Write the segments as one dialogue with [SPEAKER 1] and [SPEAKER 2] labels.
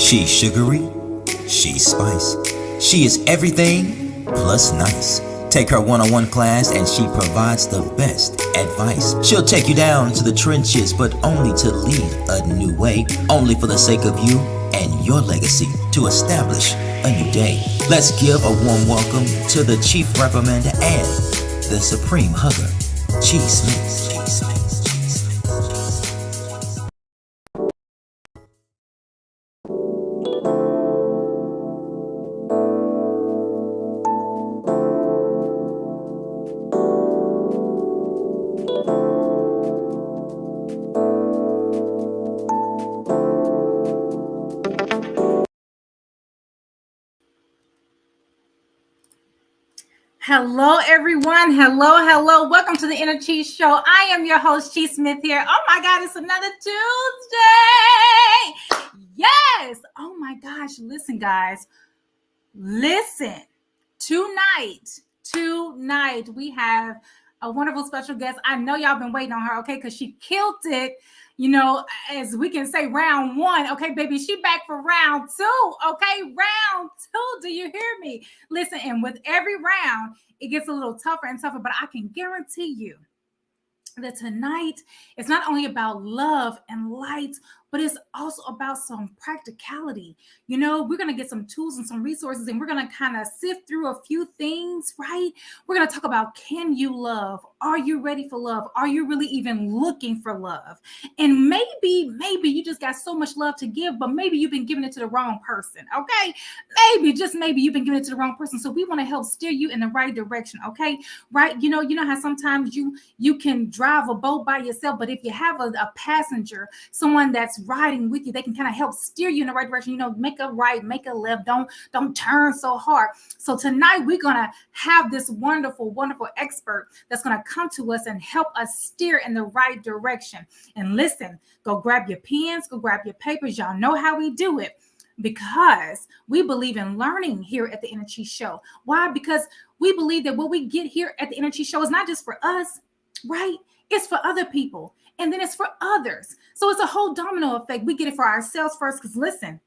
[SPEAKER 1] She's sugary, she's spice. She is everything plus nice. Take her one-on-one class and she provides the best advice. She'll take you down to the trenches, but only to lead a new way. Only for the sake of you and your legacy to establish a new day. Let's give a warm welcome to the Chief Reprimander and the Supreme Hugger, G. Smith. G. Smith.
[SPEAKER 2] Hello, everyone. Hello. Welcome to the Inner Cheese Show. I am your host, Chi Smith here. Oh my God, it's another Tuesday. Yes. Oh my gosh. Listen, guys. Listen. Tonight, we have a wonderful special guest. I know y'all been waiting on her, okay, because she killed it. You know, as we can say, round one. Okay, baby, she back for round two. Okay, round two. Do you hear me? Listen, and with every round, it gets a little tougher and tougher, but I can guarantee you that tonight it's not only about love and light, but it's also about some practicality. You know, we're going to get some tools and some resources, and we're going to kind of sift through a few things, right? We're going to talk about, can you love? Are you ready for love? Are you really even looking for love? And maybe you just got so much love to give, but maybe you've been giving it to the wrong person, okay? Just maybe you've been giving it to the wrong person. So we want to help steer you in the right direction, okay? Right? You know how sometimes you can drive a boat by yourself, but if you have a passenger, someone that's riding with you, they can kind of help steer you in the right direction. You know, make a right, make a left, don't turn so hard. So tonight we're gonna have this wonderful expert that's gonna come to us and help us steer in the right direction. And listen, go grab your pens, go grab your papers. Y'all know how we do it, because we believe in learning here at the Inner Cheese Show. Why? Because we believe that what we get here at the Inner Cheese Show is not just for us, right? It's for other people, and then it's for others. So it's a whole domino effect. We get it for ourselves first, because listen,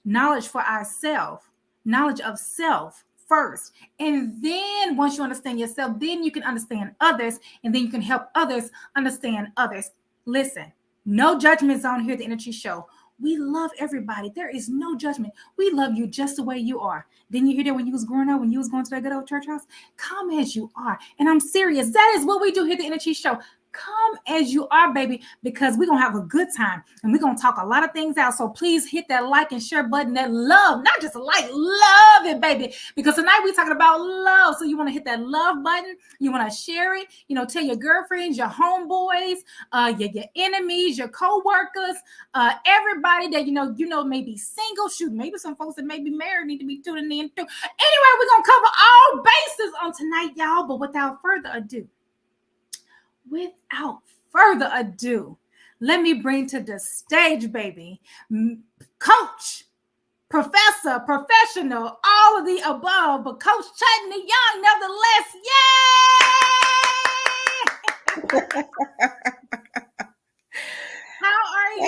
[SPEAKER 2] knowledge for ourselves, knowledge of self first. And then once you understand yourself, then you can understand others, and then you can help others understand others. Listen, no judgment zone here at the Inner Cheese Show. We love everybody. There is no judgment. We love you just the way you are. Didn't you hear that when you was growing up, when you was going to that good old church house? Come as you are. And I'm serious. That is what we do here at the Inner Cheese Show. Come as you are, baby, because we're going to have a good time, and we're going to talk a lot of things out. So please hit that like and share button, that love, not just like, love it, baby, because tonight we're talking about love. So you want to hit that love button. You want to share it. You know, tell your girlfriends, your homeboys, your enemies, your co-workers, everybody that, you know, may be single. Shoot, maybe some folks that may be married need to be tuning in too. Anyway, we're going to cover all bases on tonight, y'all. But without further ado, let me bring to the stage, baby, Coach, Professor, Professional, all of the above, but Coach Chutney Young, nevertheless. Yay! How are you?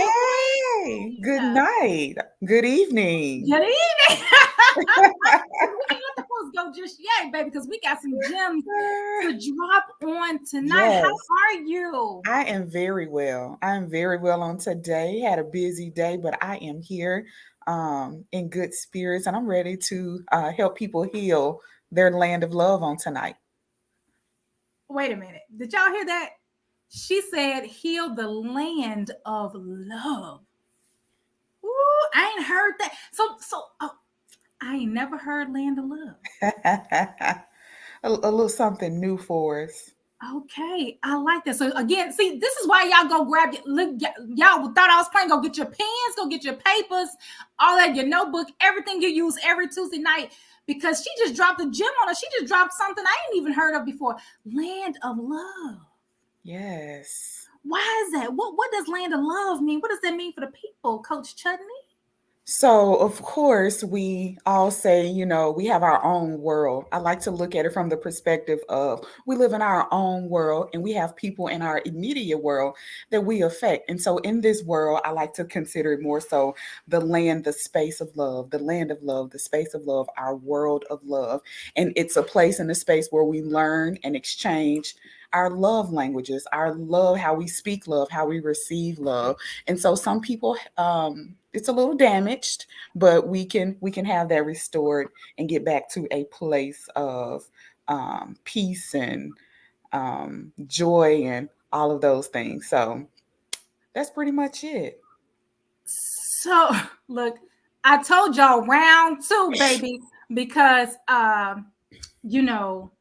[SPEAKER 3] Hey, good night. Good evening.
[SPEAKER 2] Good evening. We ain't let the folks go just yet, baby, because we got some gems to drop on tonight.
[SPEAKER 3] Yes.
[SPEAKER 2] How are you?
[SPEAKER 3] I am very well. I'm very well on today. Had a busy day, but I am here in good spirits, and I'm ready to help people heal their land of love on tonight.
[SPEAKER 2] Wait a minute. Did y'all hear that? She said, heal the land of love. Ooh, I ain't heard that. I ain't never heard land of love.
[SPEAKER 3] A little something new for us.
[SPEAKER 2] Okay, I like that. So again, see, this is why y'all go grab your look. Y'all thought I was playing. Go get your pens, go get your papers, all that, your notebook, everything you use every Tuesday night. Because she just dropped a gem on us. She just dropped something I ain't even heard of before. Land of love.
[SPEAKER 3] Yes.
[SPEAKER 2] Why is that? What does land of love mean? What does that mean for the people, Coach Chutney?
[SPEAKER 3] So, of course, we all say, we have our own world. I like to look at it from the perspective of we live in our own world and we have people in our immediate world that we affect. And so, in this world, I like to consider it more so the land, the space of love, the land of love, the space of love, our world of love. And it's a place and a space where we learn and exchange our love languages, our love, how we speak love, how we receive love. And so some people, it's a little damaged, but we can have that restored and get back to a place of peace and joy and all of those things. So that's pretty much it.
[SPEAKER 2] So look, I told y'all round two, baby, because you know,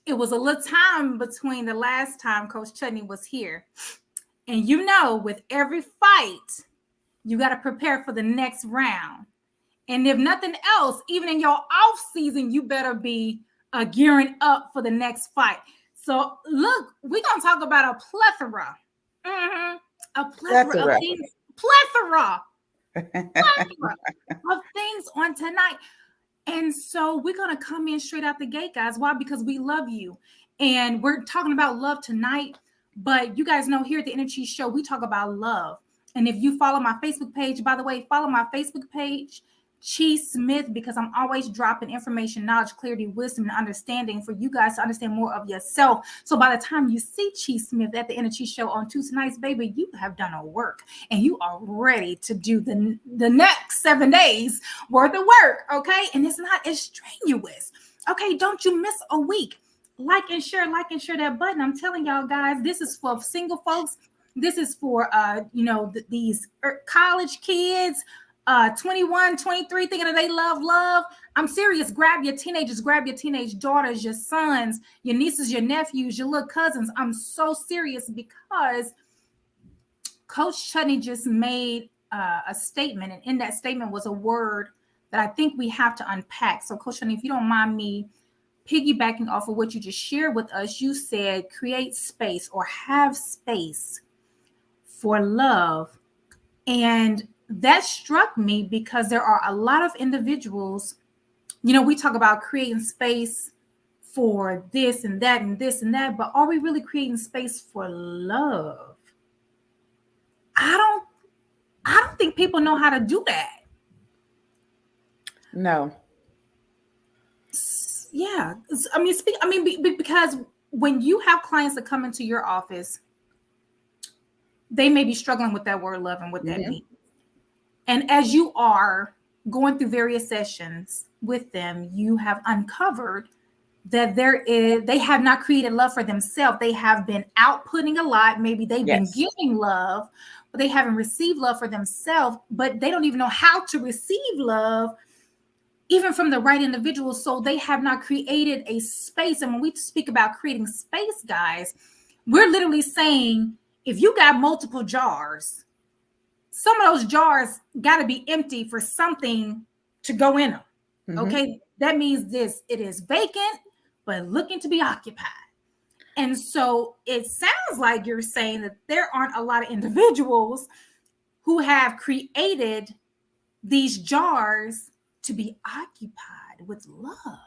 [SPEAKER 2] it was a little time between the last time Coach Chutney was here. And with every fight, you got to prepare for the next round. And if nothing else, even in your off season, you better be gearing up for the next fight. So look, we're going to talk about a plethora. A plethora of things. Plethora of things on tonight. And so we're going to come in straight out the gate, guys. Why? Because we love you. And we're talking about love tonight. But you guys know here at the Energy Show, we talk about love. And if you follow my Facebook page, by the way, follow my Facebook page, Chi Smith, because I'm always dropping information, knowledge, clarity, wisdom, and understanding for you guys to understand more of yourself. So by the time you see Chi Smith at the Energy Show on Tuesday nights, baby, you have done a work and you are ready to do the next 7 days worth of work, okay? And it's not as strenuous, okay? Don't you miss a week. Like and share that button. I'm telling y'all guys, this is for single folks. This is for, these college kids, 21, 23, thinking that they love. I'm serious. Grab your teenagers, grab your teenage daughters, your sons, your nieces, your nephews, your little cousins. I'm so serious because Coach Chutney just made a statement. And in that statement was a word that I think we have to unpack. So Coach Chutney, if you don't mind me piggybacking off of what you just shared with us, you said create space or have space for love. And that struck me because there are a lot of individuals, we talk about creating space for this and that and this and that, but are we really creating space for love? I don't think people know how to do that.
[SPEAKER 3] No.
[SPEAKER 2] Yeah. Because when you have clients that come into your office, they may be struggling with that word love and what that means. And as you are going through various sessions with them, you have uncovered that they have not created love for themselves. They have been outputting a lot. Maybe they've been giving love, but they haven't received love for themselves, but they don't even know how to receive love even from the right individuals. So they have not created a space. And when we speak about creating space, guys, we're literally saying, if you got multiple jars, some of those jars got to be empty for something to go in them. Mm-hmm. Okay. That means it is vacant, but looking to be occupied. And so it sounds like you're saying that there aren't a lot of individuals who have created these jars to be occupied with love.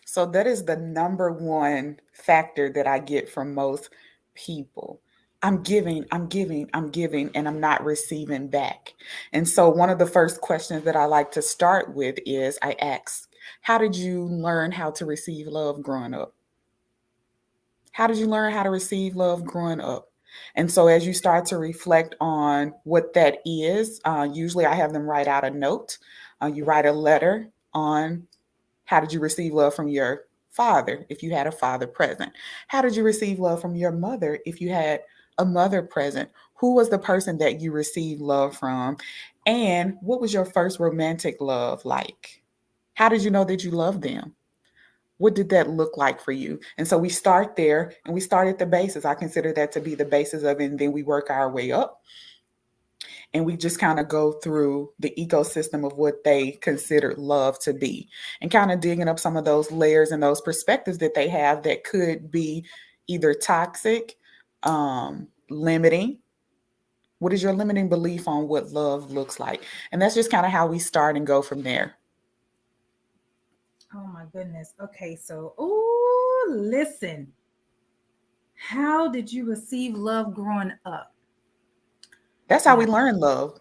[SPEAKER 3] So that is the number one factor that I get from most people. I'm giving, and I'm not receiving back. And so one of the first questions that I like to start with is I ask, how did you learn how to receive love growing up? How did you learn how to receive love growing up? And so as you start to reflect on what that is, usually I have them write out a note. You write a letter on how did you receive love from your father if you had a father present? How did you receive love from your mother if you had a mother present? Who was the person that you received love from? And what was your first romantic love like? How did you know that you loved them? What did that look like for you? And so we start there and we start at the basis. I consider that to be the basis of it. And then we work our way up. And we just kind of go through the ecosystem of what they consider love to be and kind of digging up some of those layers and those perspectives that they have that could be either toxic, limiting, What is your limiting belief on what love looks like? And that's just kind of how we start and go from there.
[SPEAKER 2] Oh my goodness. Okay, so listen. How did you receive love growing up?
[SPEAKER 3] That's how we
[SPEAKER 2] Now,
[SPEAKER 3] learn love.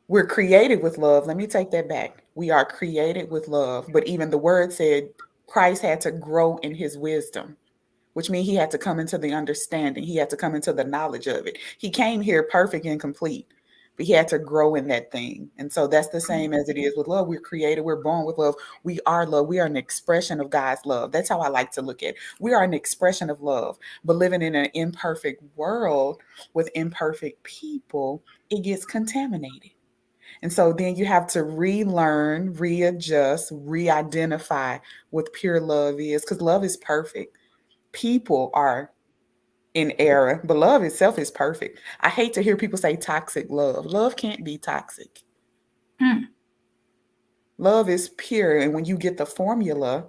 [SPEAKER 3] We're created with love. Let me take that back. We are created with love. But even the word said Christ had to grow in his wisdom, which means he had to come into the understanding. He had to come into the knowledge of it. He came here perfect and complete, but he had to grow in that thing. And so that's the same as it is with love. We're created, we're born with love. We are love. We are an expression of God's love. That's how I like to look at it. We are an expression of love, but living in an imperfect world with imperfect people, it gets contaminated. And so then you have to relearn, readjust, re identify what pure love is, because love is perfect. People are in error, but love itself is perfect. I hate to hear people say toxic love. Love can't be toxic.
[SPEAKER 2] mm,
[SPEAKER 3] Love is pure. And when you get the formula,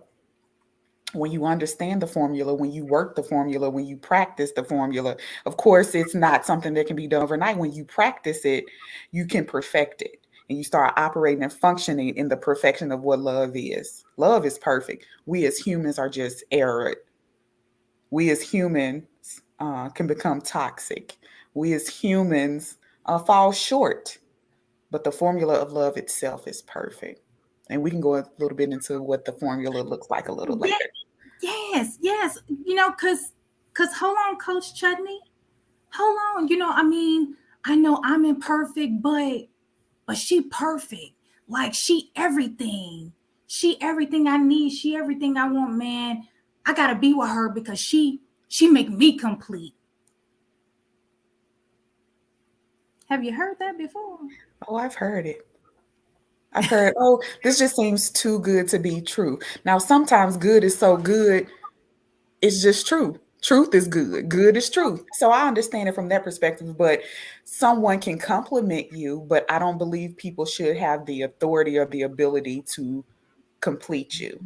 [SPEAKER 3] when you understand the formula, when you work the formula, when you practice the formula, of course, it's not something that can be done overnight. When you practice it, you can perfect it. And you start operating and functioning in the perfection of what love is. Love is perfect. We as humans are just error. We as humans can become toxic. We as humans fall short, but the formula of love itself is perfect. And we can go a little bit into what the formula looks like a little
[SPEAKER 2] yeah,
[SPEAKER 3] later.
[SPEAKER 2] yes. Cause hold on, Coach Chutney. Hold on. I mean, I know I'm imperfect, but she perfect. Like she everything. She everything I need. She everything I want, man. I gotta be with her because she make me complete. Have you heard that before?
[SPEAKER 3] Oh, I've heard it. I've heard, oh, this just seems too good to be true. Now, sometimes good is so good, it's just true. Truth is good. Good is truth. So I understand it from that perspective, but someone can compliment you, but I don't believe people should have the authority or the ability to complete you.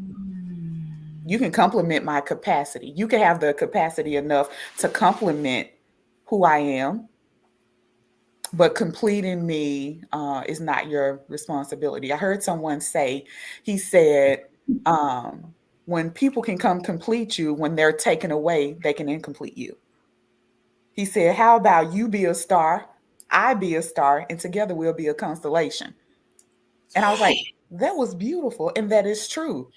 [SPEAKER 3] You can compliment my capacity. You can have the capacity enough to compliment who I am, but completing me is not your responsibility. I heard someone say, he said, when people can come complete you, when they're taken away, they can incomplete you. He said, how about you be a star, I be a star, and together we'll be a constellation. And I was like, that was beautiful. And that is true.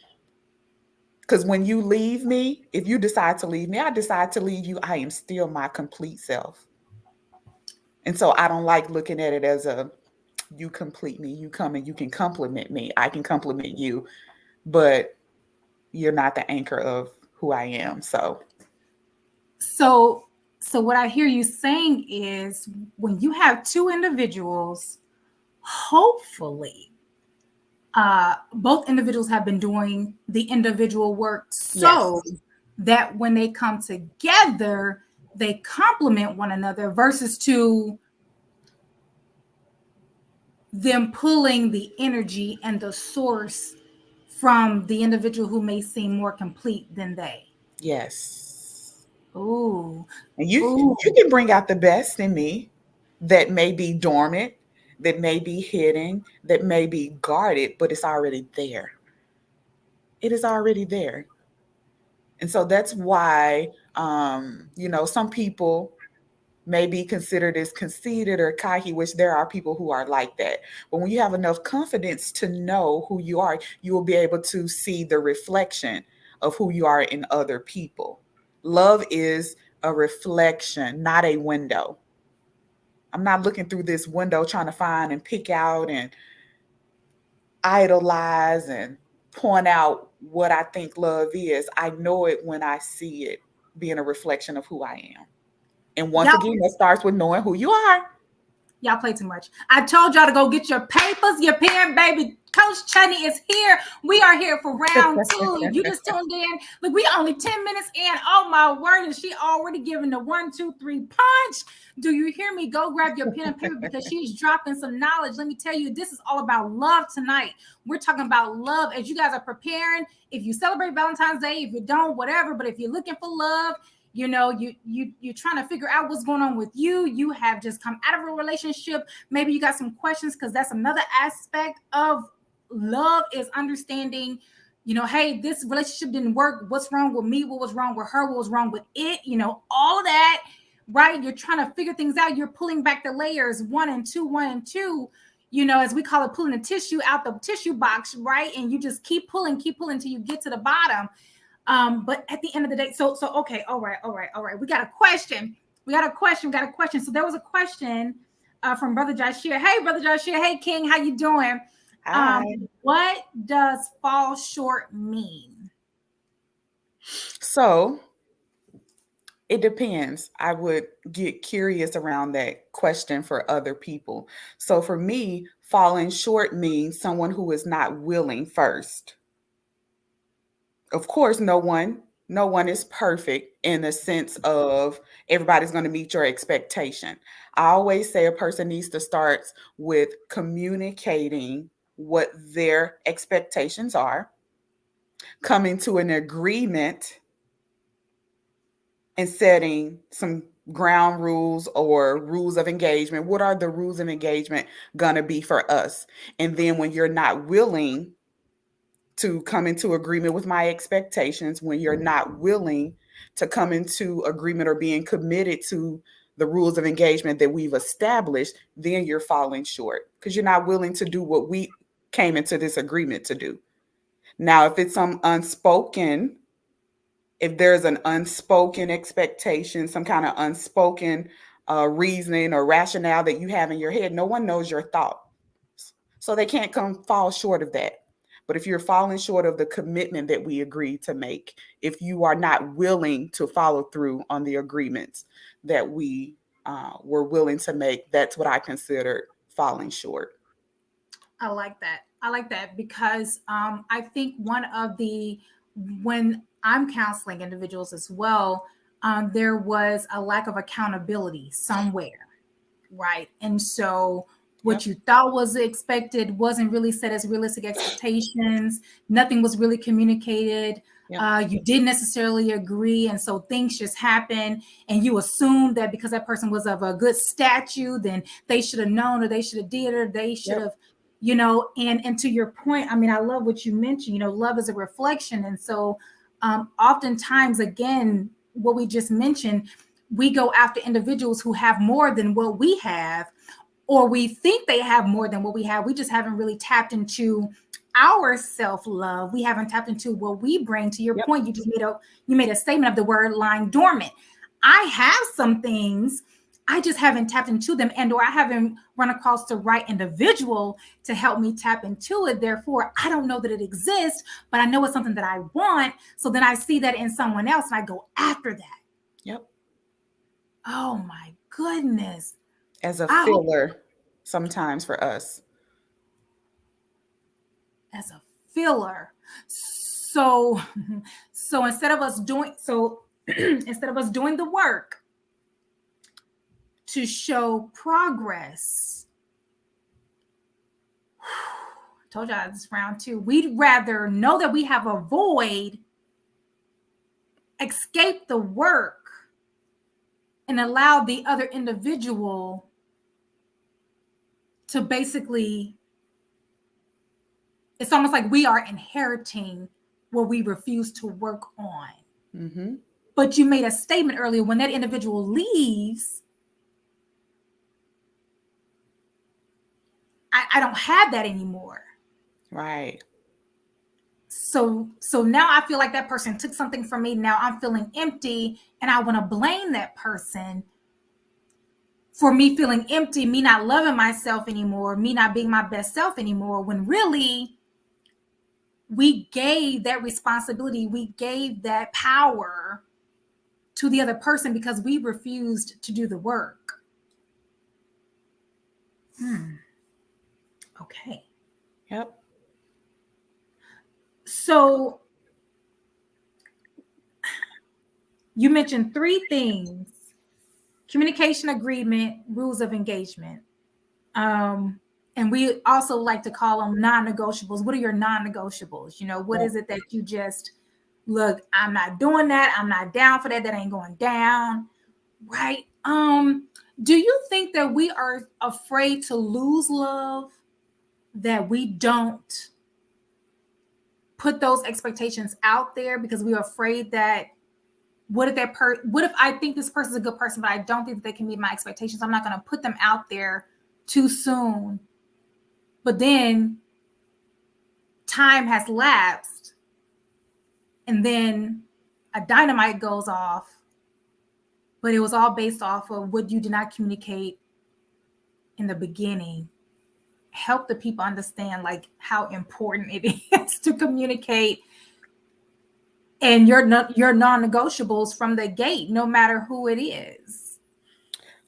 [SPEAKER 3] Because when you leave me, if you decide to leave me, I decide to leave you, I am still my complete self. And so I don't like looking at it as a, you complete me, you come and you can compliment me, I can compliment you, but you're not the anchor of who I am.
[SPEAKER 2] So so what I hear you saying is when you have two individuals, hopefully both individuals have been doing the individual work so
[SPEAKER 3] Yes,
[SPEAKER 2] that when they come together, they complement one another versus to them pulling the energy and the source from the individual who may seem more complete than they.
[SPEAKER 3] yes.
[SPEAKER 2] Ooh,
[SPEAKER 3] And you
[SPEAKER 2] ooh.
[SPEAKER 3] can bring out the best in me that may be dormant, that may be hidden, that may be guarded, but it's already there. It is already there. And so that's why some people may be considered as conceited or cocky, which there are people who are like that. But when you have enough confidence to know who you are, you will be able to see the reflection of who you are in other people. Love is a reflection, not a window. I'm not looking through this window trying to find and pick out and idolize and point out what I think love is. I know it when I see it being a reflection of who I am. And once
[SPEAKER 2] Y'all
[SPEAKER 3] again, that starts with knowing who you are.
[SPEAKER 2] Y'all play too much. I told y'all to go get your papers, your pen, baby. Coach Chutney is here. We are here for round two. If you just tuned in, look, we only 10 minutes in. Oh my word, and she already giving the 1, 2, 3 punch. Do you hear me? Go grab your pen and paper because she's dropping some knowledge. Let me tell you, this is all about love tonight. We're talking about love as you guys are preparing. If you celebrate Valentine's Day, if you don't, whatever. But if you're looking for love, you're trying to figure out what's going on with you. You have just come out of a relationship. Maybe you got some questions, because that's another aspect of love, is understanding, hey, this relationship didn't work. What's wrong with me? What was wrong with her? What was wrong with it? All of that, right? You're trying to figure things out. You're pulling back the layers, one and two, as we call it, pulling the tissue out the tissue box, right? And you just keep pulling till you get to the bottom. But at the end of the day, so okay, all right. We got a question. So there was a question from Brother Jashir. Hey, Brother Jashir. Hey, King, how you doing?
[SPEAKER 3] Hi.
[SPEAKER 2] What does fall short mean?
[SPEAKER 3] So it depends. I would get curious around that question for other people. So for me, falling short means someone who is not willing first. Of course, no one is perfect in the sense of everybody's going to meet your expectation. I always say a person needs to start with communicating what their expectations are, coming to an agreement, and setting some ground rules or rules of engagement. What are the rules of engagement going to be for us? And then when you're not willing to come into agreement with my expectations, when you're not willing to come into agreement or being committed to the rules of engagement that we've established, then you're falling short, because you're not willing to do what we came into this agreement to do. Now, if it's if there's an unspoken expectation, some kind of unspoken reasoning or rationale that you have in your head, no one knows your thoughts. So they can't fall short of that. But if you're falling short of the commitment that we agreed to make, if you are not willing to follow through on the agreements that we were willing to make, that's what I consider falling short.
[SPEAKER 2] I like that because I think when I'm counseling individuals as well, there was a lack of accountability somewhere, right? And so what you thought was expected wasn't really set as realistic expectations. Nothing was really communicated. You didn't necessarily agree. And so things just happen. And you assume that because that person was of a good stature, then they should have known, or they should have did, or they should have, and to your point, I mean, I love what you mentioned, love is a reflection. And so oftentimes, again, what we just mentioned, we go after individuals who have more than what we have, or we think they have more than what we have. We just haven't really tapped into our self-love. We haven't tapped into what we bring. To your point, you made a statement of the word lying dormant. I have some things, I just haven't tapped into them, or I haven't run across the right individual to help me tap into it. Therefore, I don't know that it exists, but I know it's something that I want. So then I see that in someone else and I go after that.
[SPEAKER 3] Yep.
[SPEAKER 2] Oh my goodness.
[SPEAKER 3] As a filler sometimes for us.
[SPEAKER 2] As a filler. So instead of us doing the work to show progress, told y'all this round 2, we'd rather know that we have a void, escape the work, and allow the other individual to basically, it's almost like we are inheriting what we refuse to work on.
[SPEAKER 3] Mm-hmm.
[SPEAKER 2] But you made a statement earlier, when that individual leaves, I don't have that anymore.
[SPEAKER 3] Right.
[SPEAKER 2] So now I feel like that person took something from me. Now I'm feeling empty, and I want to blame that person for me feeling empty, me not loving myself anymore, me not being my best self anymore, when really we gave that responsibility, we gave that power to the other person because we refused to do the work. Okay.
[SPEAKER 3] Yep.
[SPEAKER 2] So you mentioned 3 things: communication, agreement, rules of engagement. And we also like to call them non-negotiables. What are your non-negotiables? What is it that you just look, I'm not doing that. I'm not down for that. That ain't going down. Right. Do you think that we are afraid to lose love, that we don't put those expectations out there because we're afraid that what if I think this person's a good person, but I don't think that they can meet my expectations? I'm not going to put them out there too soon. But then time has lapsed, and then a dynamite goes off, but it was all based off of what you did not communicate in the beginning. Help the people understand like how important it is to communicate and your non-negotiables from the gate, no matter who it is.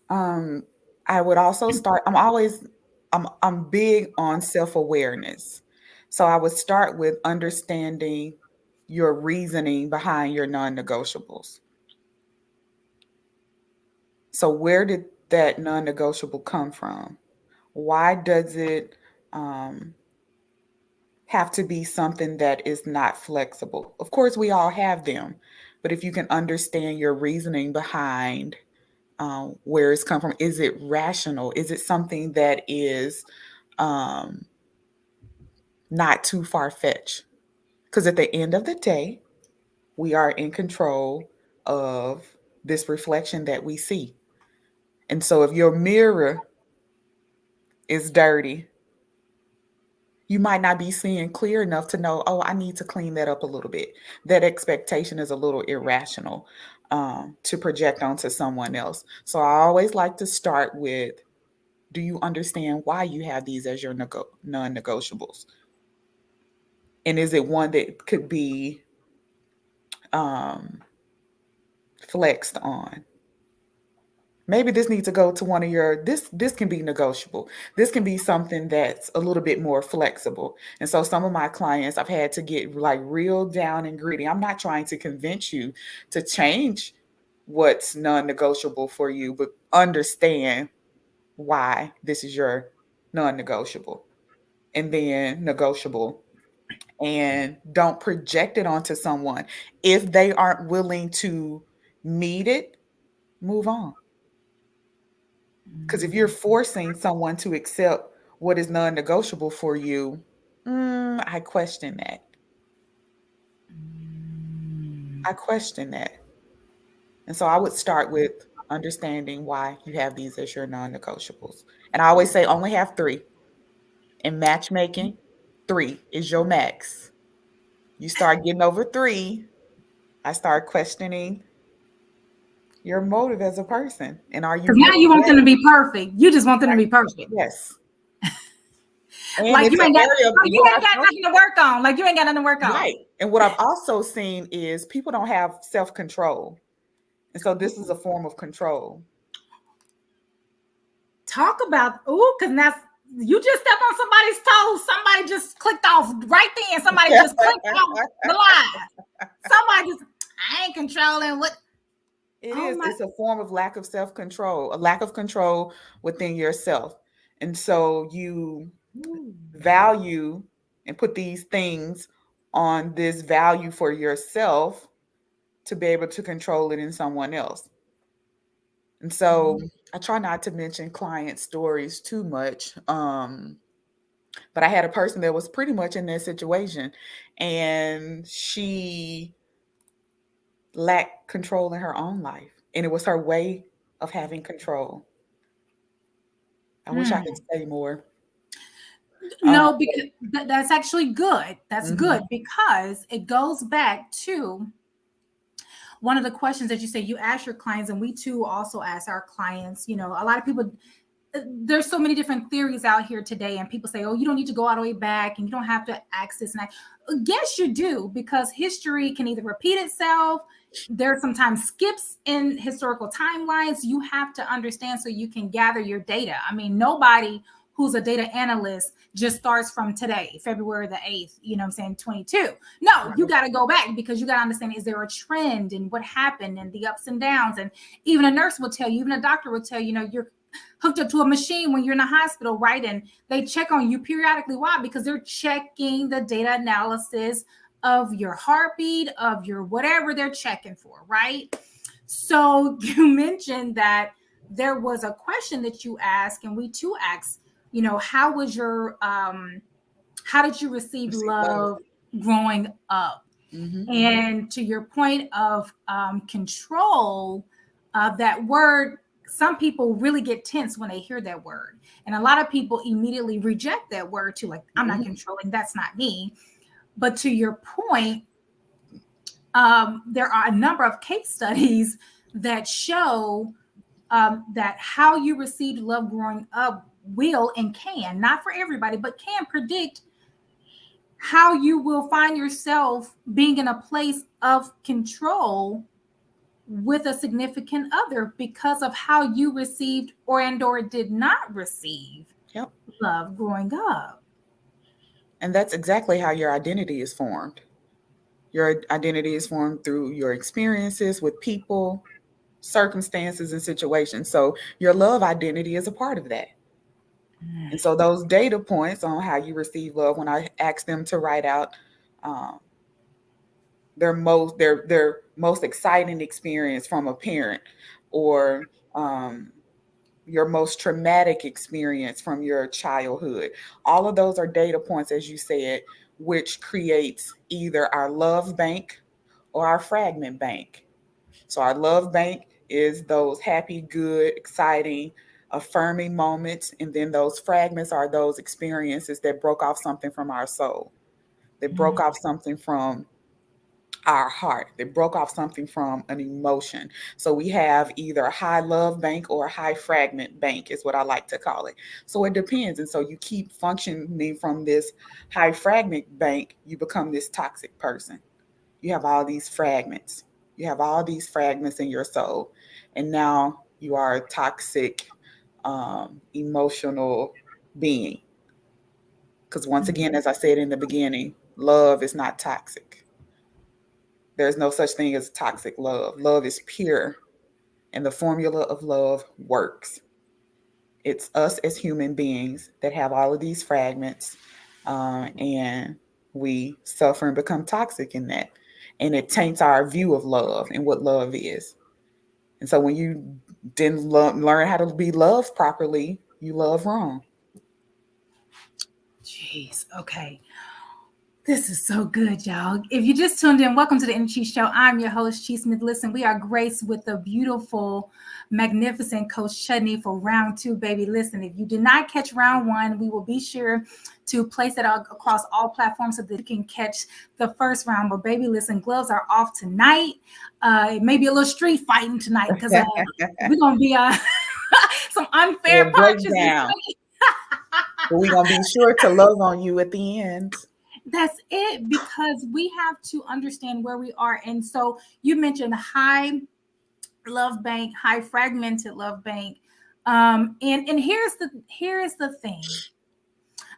[SPEAKER 3] I would also start. I'm big on self-awareness. So I would start with understanding your reasoning behind your non-negotiables. So where did that non-negotiable come from? Why does it have to be something that is not flexible? Of course, we all have them, but if you can understand your reasoning behind where it's come from, is it rational? Is it something that is not too far-fetched? Because at the end of the day, we are in control of this reflection that we see. And so if your mirror is dirty, you might not be seeing clear enough to know, oh, I need to clean that up a little bit. That expectation is a little irrational to project onto someone else. So I always like to start with, do you understand why you have these as your non-negotiables? And is it one that could be flexed on? Maybe this needs to go to one of your, this can be negotiable. This can be something that's a little bit more flexible. And so some of my clients, I've had to get like real down and gritty. I'm not trying to convince you to change what's non-negotiable for you, but understand why this is your non-negotiable and then negotiable. And don't project it onto someone. If they aren't willing to meet it, move on. Because if you're forcing someone to accept what is non-negotiable for you, I question that. I question that. And so I would start with understanding why you have these as your non-negotiables. And I always say only have 3. In matchmaking, 3 is your max. You start getting over 3, I start questioning your motive as a person. And are you
[SPEAKER 2] Because now
[SPEAKER 3] really
[SPEAKER 2] you want them to
[SPEAKER 3] ready?
[SPEAKER 2] be perfect. You just want them to be perfect.
[SPEAKER 3] Yes. And
[SPEAKER 2] Like
[SPEAKER 3] it's
[SPEAKER 2] you
[SPEAKER 3] an
[SPEAKER 2] ain't got,
[SPEAKER 3] area of
[SPEAKER 2] you
[SPEAKER 3] what
[SPEAKER 2] ain't got nothing to work on. Like you ain't got nothing to work on.
[SPEAKER 3] right. And what I've also seen is people don't have self-control. And so this is a form of control.
[SPEAKER 2] Talk about because that's you just stepped on somebody's toes. Somebody just clicked off right then. Somebody just clicked off the line. Somebody just I ain't controlling what.
[SPEAKER 3] It is. It's a form of lack of self-control, a lack of control within yourself. And so you value and put these things on this value for yourself to be able to control it in someone else. And so I try not to mention client stories too much. But I had a person that was pretty much in that situation, and she lacked control in her own life. And it was her way of having control. I wish I could say more.
[SPEAKER 2] No, because that's actually good. That's good
[SPEAKER 3] Mhm.
[SPEAKER 2] because it goes back to one of the questions that you say you ask your clients, and we too also ask our clients. You know, a lot of people, there's so many different theories out here today, and people say, oh, you don't need to go all the way back and you don't have to access. And yes, you do, because history can either repeat itself. There's sometimes skips in historical timelines. You have to understand so you can gather your data. I mean, nobody who's a data analyst just starts from today, February the 8th, you know what I'm saying, 22. No, you got to go back because you got to understand, is there a trend in what happened and the ups and downs? And even a nurse will tell you, even a doctor will tell you, you know, you're hooked up to a machine when you're in a hospital, right? And they check on you periodically. Why? Because they're checking the data analysis of your heartbeat, of your whatever they're checking for, right? So you mentioned that there was a question that you asked, and we too asked, how was your how did you receive
[SPEAKER 3] Receive love.
[SPEAKER 2] love growing up?
[SPEAKER 3] Mm-hmm.
[SPEAKER 2] And to your point of control, that word, some people really get tense when they hear that word. And a lot of people immediately reject that word too, like, I'm not
[SPEAKER 3] Mm-hmm.
[SPEAKER 2] controlling, that's not me. But to your point, there are a number of case studies that show that how you received love growing up will and can, not for everybody, but can predict how you will find yourself being in a place of control with a significant other because of how you received or did not receive
[SPEAKER 3] Yep.
[SPEAKER 2] love growing up.
[SPEAKER 3] And that's exactly how your identity is formed. Your identity is formed through your experiences with people, circumstances, and situations. So your love identity is a part of that. And so those data points on how you receive love, when I ask them to write out um, their most exciting experience from a parent, or um, your most traumatic experience from your childhood, all of those are data points, as you said, which creates either our love bank or our fragment bank. So our love bank is those happy, good, exciting, affirming moments. And then those fragments are those experiences that broke off something from our soul, that broke off something from our heart, that broke off something from an emotion. So we have either a high love bank or a high fragment bank, is what I like to call it. So it depends. And so you keep functioning from this high fragment bank, you become this toxic person. You have all these fragments. You have all these fragments in your soul. And now you are a toxic, emotional being. Because once again, as I said in the beginning, love is not toxic. There's no such thing as toxic love. Love is pure, and the formula of love works. It's us as human beings that have all of these fragments, and we suffer and become toxic in that. And it taints our view of love and what love is. And so when you didn't learn how to be loved properly, you love wrong.
[SPEAKER 2] Jeez. Okay. This is so good, y'all. If you just tuned in, welcome to the Energy Show. I'm your host, Chi Smith. Listen, we are graced with the beautiful, magnificent Coach Chutney for round two, baby. Listen, if you did not catch round one, we will be sure to place it across all platforms so that you can catch the first round. But baby, listen, gloves are off tonight. It may be a little street fighting tonight because we're going to be some unfair
[SPEAKER 3] We'll break
[SPEAKER 2] punches.
[SPEAKER 3] down. But we're going to be sure to love on you at the end.
[SPEAKER 2] That's it, because we have to understand where we are. And so you mentioned high love bank, high fragmented love bank. And here's the thing.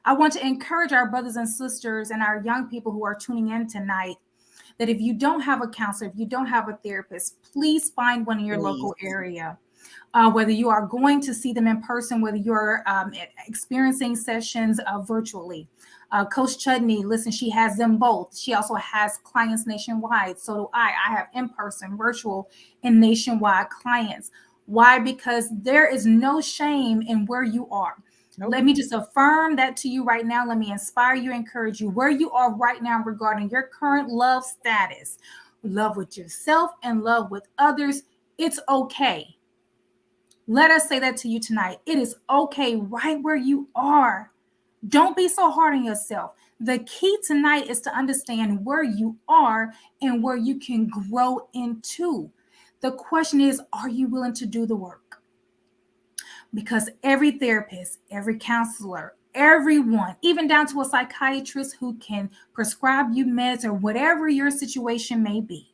[SPEAKER 2] I want to encourage our brothers and sisters and our young people who are tuning in tonight that if you don't have a counselor, if you don't have a therapist, please find one in your local area. Whether you are going to see them in person, whether you're experiencing sessions virtually. Coach Chutney, listen, she has them both. She also has clients nationwide. So do I. I have in-person, virtual, and nationwide clients. Why? Because there is no shame in where you are. Nope. Let me just affirm that to you right now. Let me inspire you, encourage you where you are right now regarding your current love status. Love with yourself and love with others. It's okay. Let us say that to you tonight. It is okay right where you are. Don't be so hard on yourself. The key tonight is to understand where you are and where you can grow into. The question is, are you willing to do the work? Because every therapist, every counselor, everyone, even down to a psychiatrist who can prescribe you meds or whatever your situation may be,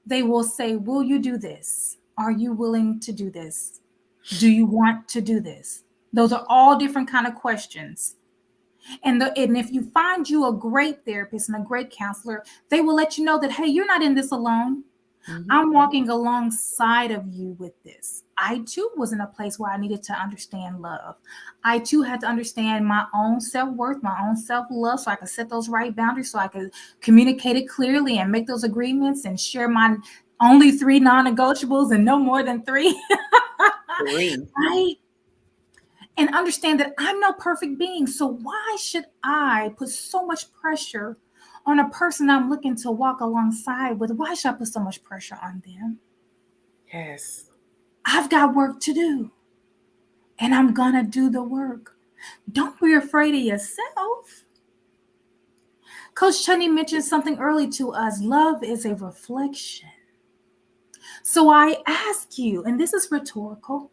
[SPEAKER 2] they will say, will you do this? Are you willing to do this? Do you want to do this? Those are all different kind of questions. And if you find you a great therapist and a great counselor, they will let you know that, hey, you're not in this alone.
[SPEAKER 3] Mhm.
[SPEAKER 2] I'm walking alongside of you with this. I too was in a place where I needed to understand love. I too had to understand my own self worth, my own self love, so I could set those right boundaries, so I could communicate it clearly and make those agreements and share my only three non negotiables and no more than three.
[SPEAKER 3] Three.
[SPEAKER 2] Right? And understand that I'm no perfect being. So why should I put so much pressure on a person I'm looking to walk alongside with? Why should I put so much pressure on them?
[SPEAKER 3] Yes.
[SPEAKER 2] I've got work to do and I'm going to do the work. Don't be afraid of yourself. Coach Chutney mentioned something early to us. Love is a reflection. So I ask you, and this is rhetorical,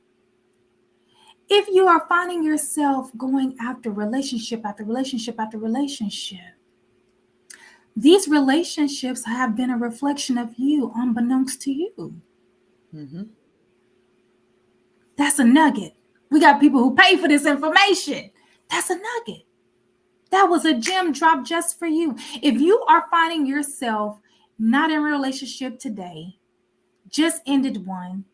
[SPEAKER 2] if you are finding yourself going after relationship after relationship after relationship, these relationships have been a reflection of you unbeknownst to you.
[SPEAKER 3] Mhm.
[SPEAKER 2] That's a nugget. We got people who pay for this information. That's a nugget. That was a gem drop just for you. If you are finding yourself not in a relationship today, just ended one.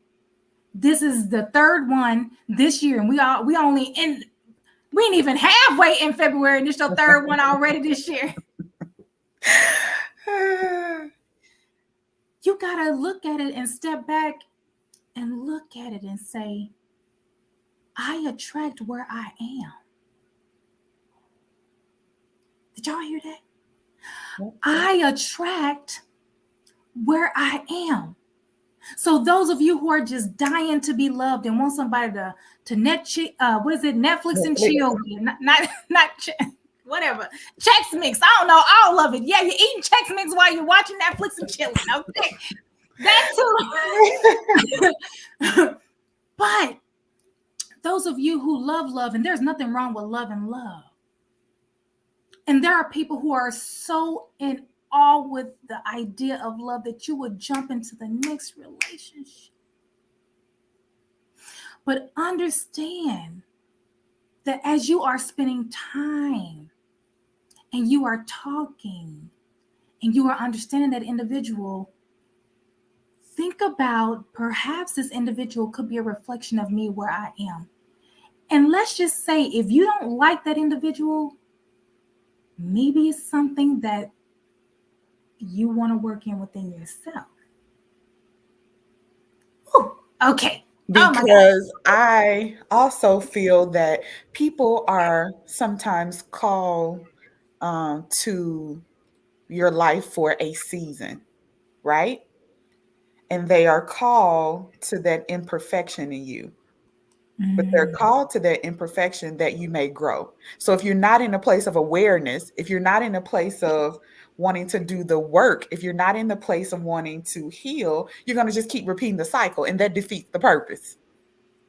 [SPEAKER 2] This is the third one this year, and we only in we ain't even halfway in February, and it's your third one already this year. You gotta look at it and step back and look at it and say, I attract where I am. Did y'all hear that?
[SPEAKER 3] Yep.
[SPEAKER 2] I attract where I am. So those of you who are just dying to be loved and want somebody what is it, Netflix and
[SPEAKER 3] Netflix.
[SPEAKER 2] chill with, not whatever, Chex Mix. I don't know all of it. Yeah, you're eating Chex Mix while you're watching Netflix and chilling. Okay, that too. But those of you who love, and there's nothing wrong with love and love. And there are people who are so in awe with the idea of love that you would jump into the next relationship. But understand that as you are spending time and you are talking and you are understanding that individual, think about perhaps this individual could be a reflection of me where I am. And let's just say if you don't like that individual, maybe it's something that you want to work in within yourself. Ooh, okay. Oh my God.
[SPEAKER 3] Because I also feel that people are sometimes called to your life for a season, right? And they are called to that imperfection in you. But they're
[SPEAKER 2] Mm,
[SPEAKER 3] called to that imperfection that you may grow. So if you're not in a place of awareness, if you're not in a place of wanting to do the work, if you're not in the place of wanting to heal, you're going to just keep repeating the cycle, and that defeats the purpose.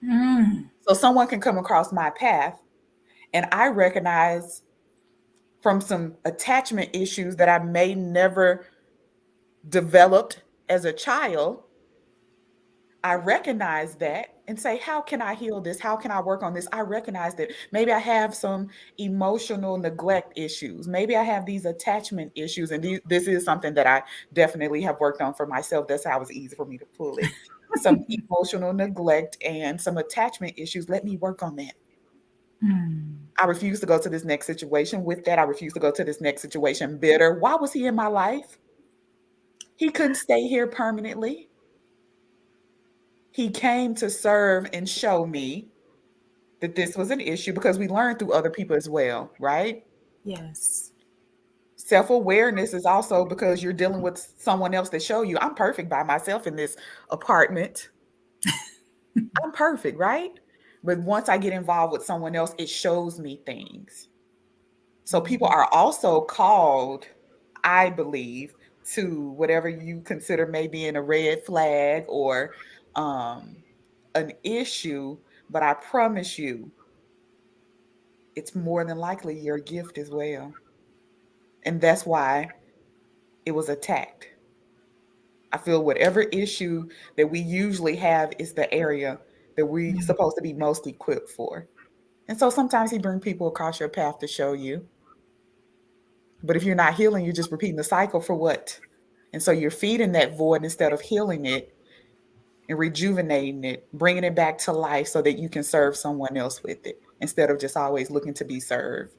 [SPEAKER 2] mm,
[SPEAKER 3] So someone can come across my path, and I recognize from some attachment issues that I may never developed as a child. I recognize that and say, how can I heal this? How can I work on this? I recognize that maybe I have some emotional neglect issues. Maybe I have these attachment issues. And this is something that I definitely have worked on for myself. That's how it was easy for me to pull it. Some emotional neglect and some attachment issues. Let me work on that.
[SPEAKER 2] mm.
[SPEAKER 3] I refuse to go to this next situation with that. I refuse to go to this next situation bitter. Why was he in my life? He couldn't stay here permanently. He came to serve and show me that this was an issue because we learn through other people as well, right?
[SPEAKER 2] Yes.
[SPEAKER 3] Self awareness is also because you're dealing with someone else that show you I'm perfect by myself in this apartment. I'm perfect, right? But once I get involved with someone else, it shows me things. So people are also called, I believe, to whatever you consider maybe in a red flag or um, an issue. But I promise you, it's more than likely your gift as well. And that's why it was attacked. I feel whatever issue that we usually have is the area that we're
[SPEAKER 2] Mm.
[SPEAKER 3] supposed to be most equipped for. And so sometimes he brings people across your path to show you. But if you're not healing, you're just repeating the cycle for what? And so you're feeding that void instead of healing it and rejuvenating it, bringing it back to life so that you can serve someone else with it instead of just always looking to be served.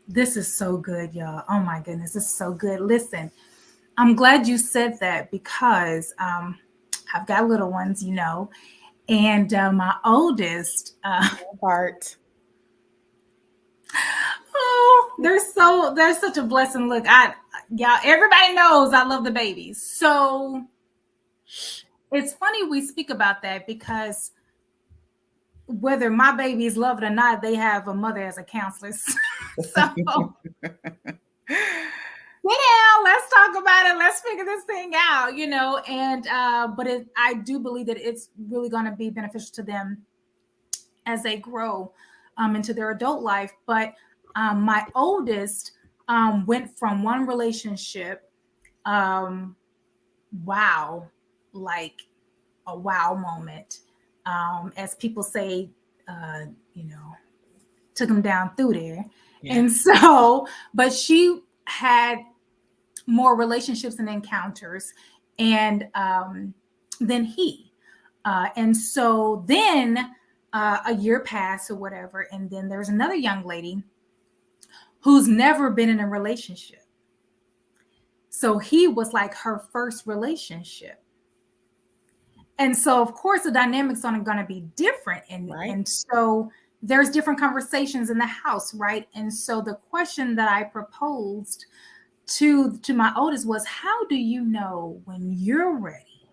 [SPEAKER 2] This is so good, y'all. Oh my goodness, this is so good. Listen, I'm glad you said that because I've got little ones, and my oldest,
[SPEAKER 3] Part.
[SPEAKER 2] oh, they're such a blessing. Look, y'all, everybody knows I love the babies. So it's funny we speak about that because whether my babies love it or not, they have a mother as a counselor. So yeah, let's talk about it. Let's figure this thing out, And but I do believe that it's really going to be beneficial to them as they grow into their adult life. But my oldest went from one relationship, wow, like a wow moment, as people say, uh, you know, took him down through there.
[SPEAKER 3] Yeah.
[SPEAKER 2] And so, but she had more relationships and encounters and than he. And so then a year passed or whatever. And then there's another young lady who's never been in a relationship. So he was like her first relationship. And so, of course, the dynamics are going to be different.
[SPEAKER 3] Right.
[SPEAKER 2] And so there's different conversations in the house, right? And so the question that I proposed to my oldest was, how do you know when you're ready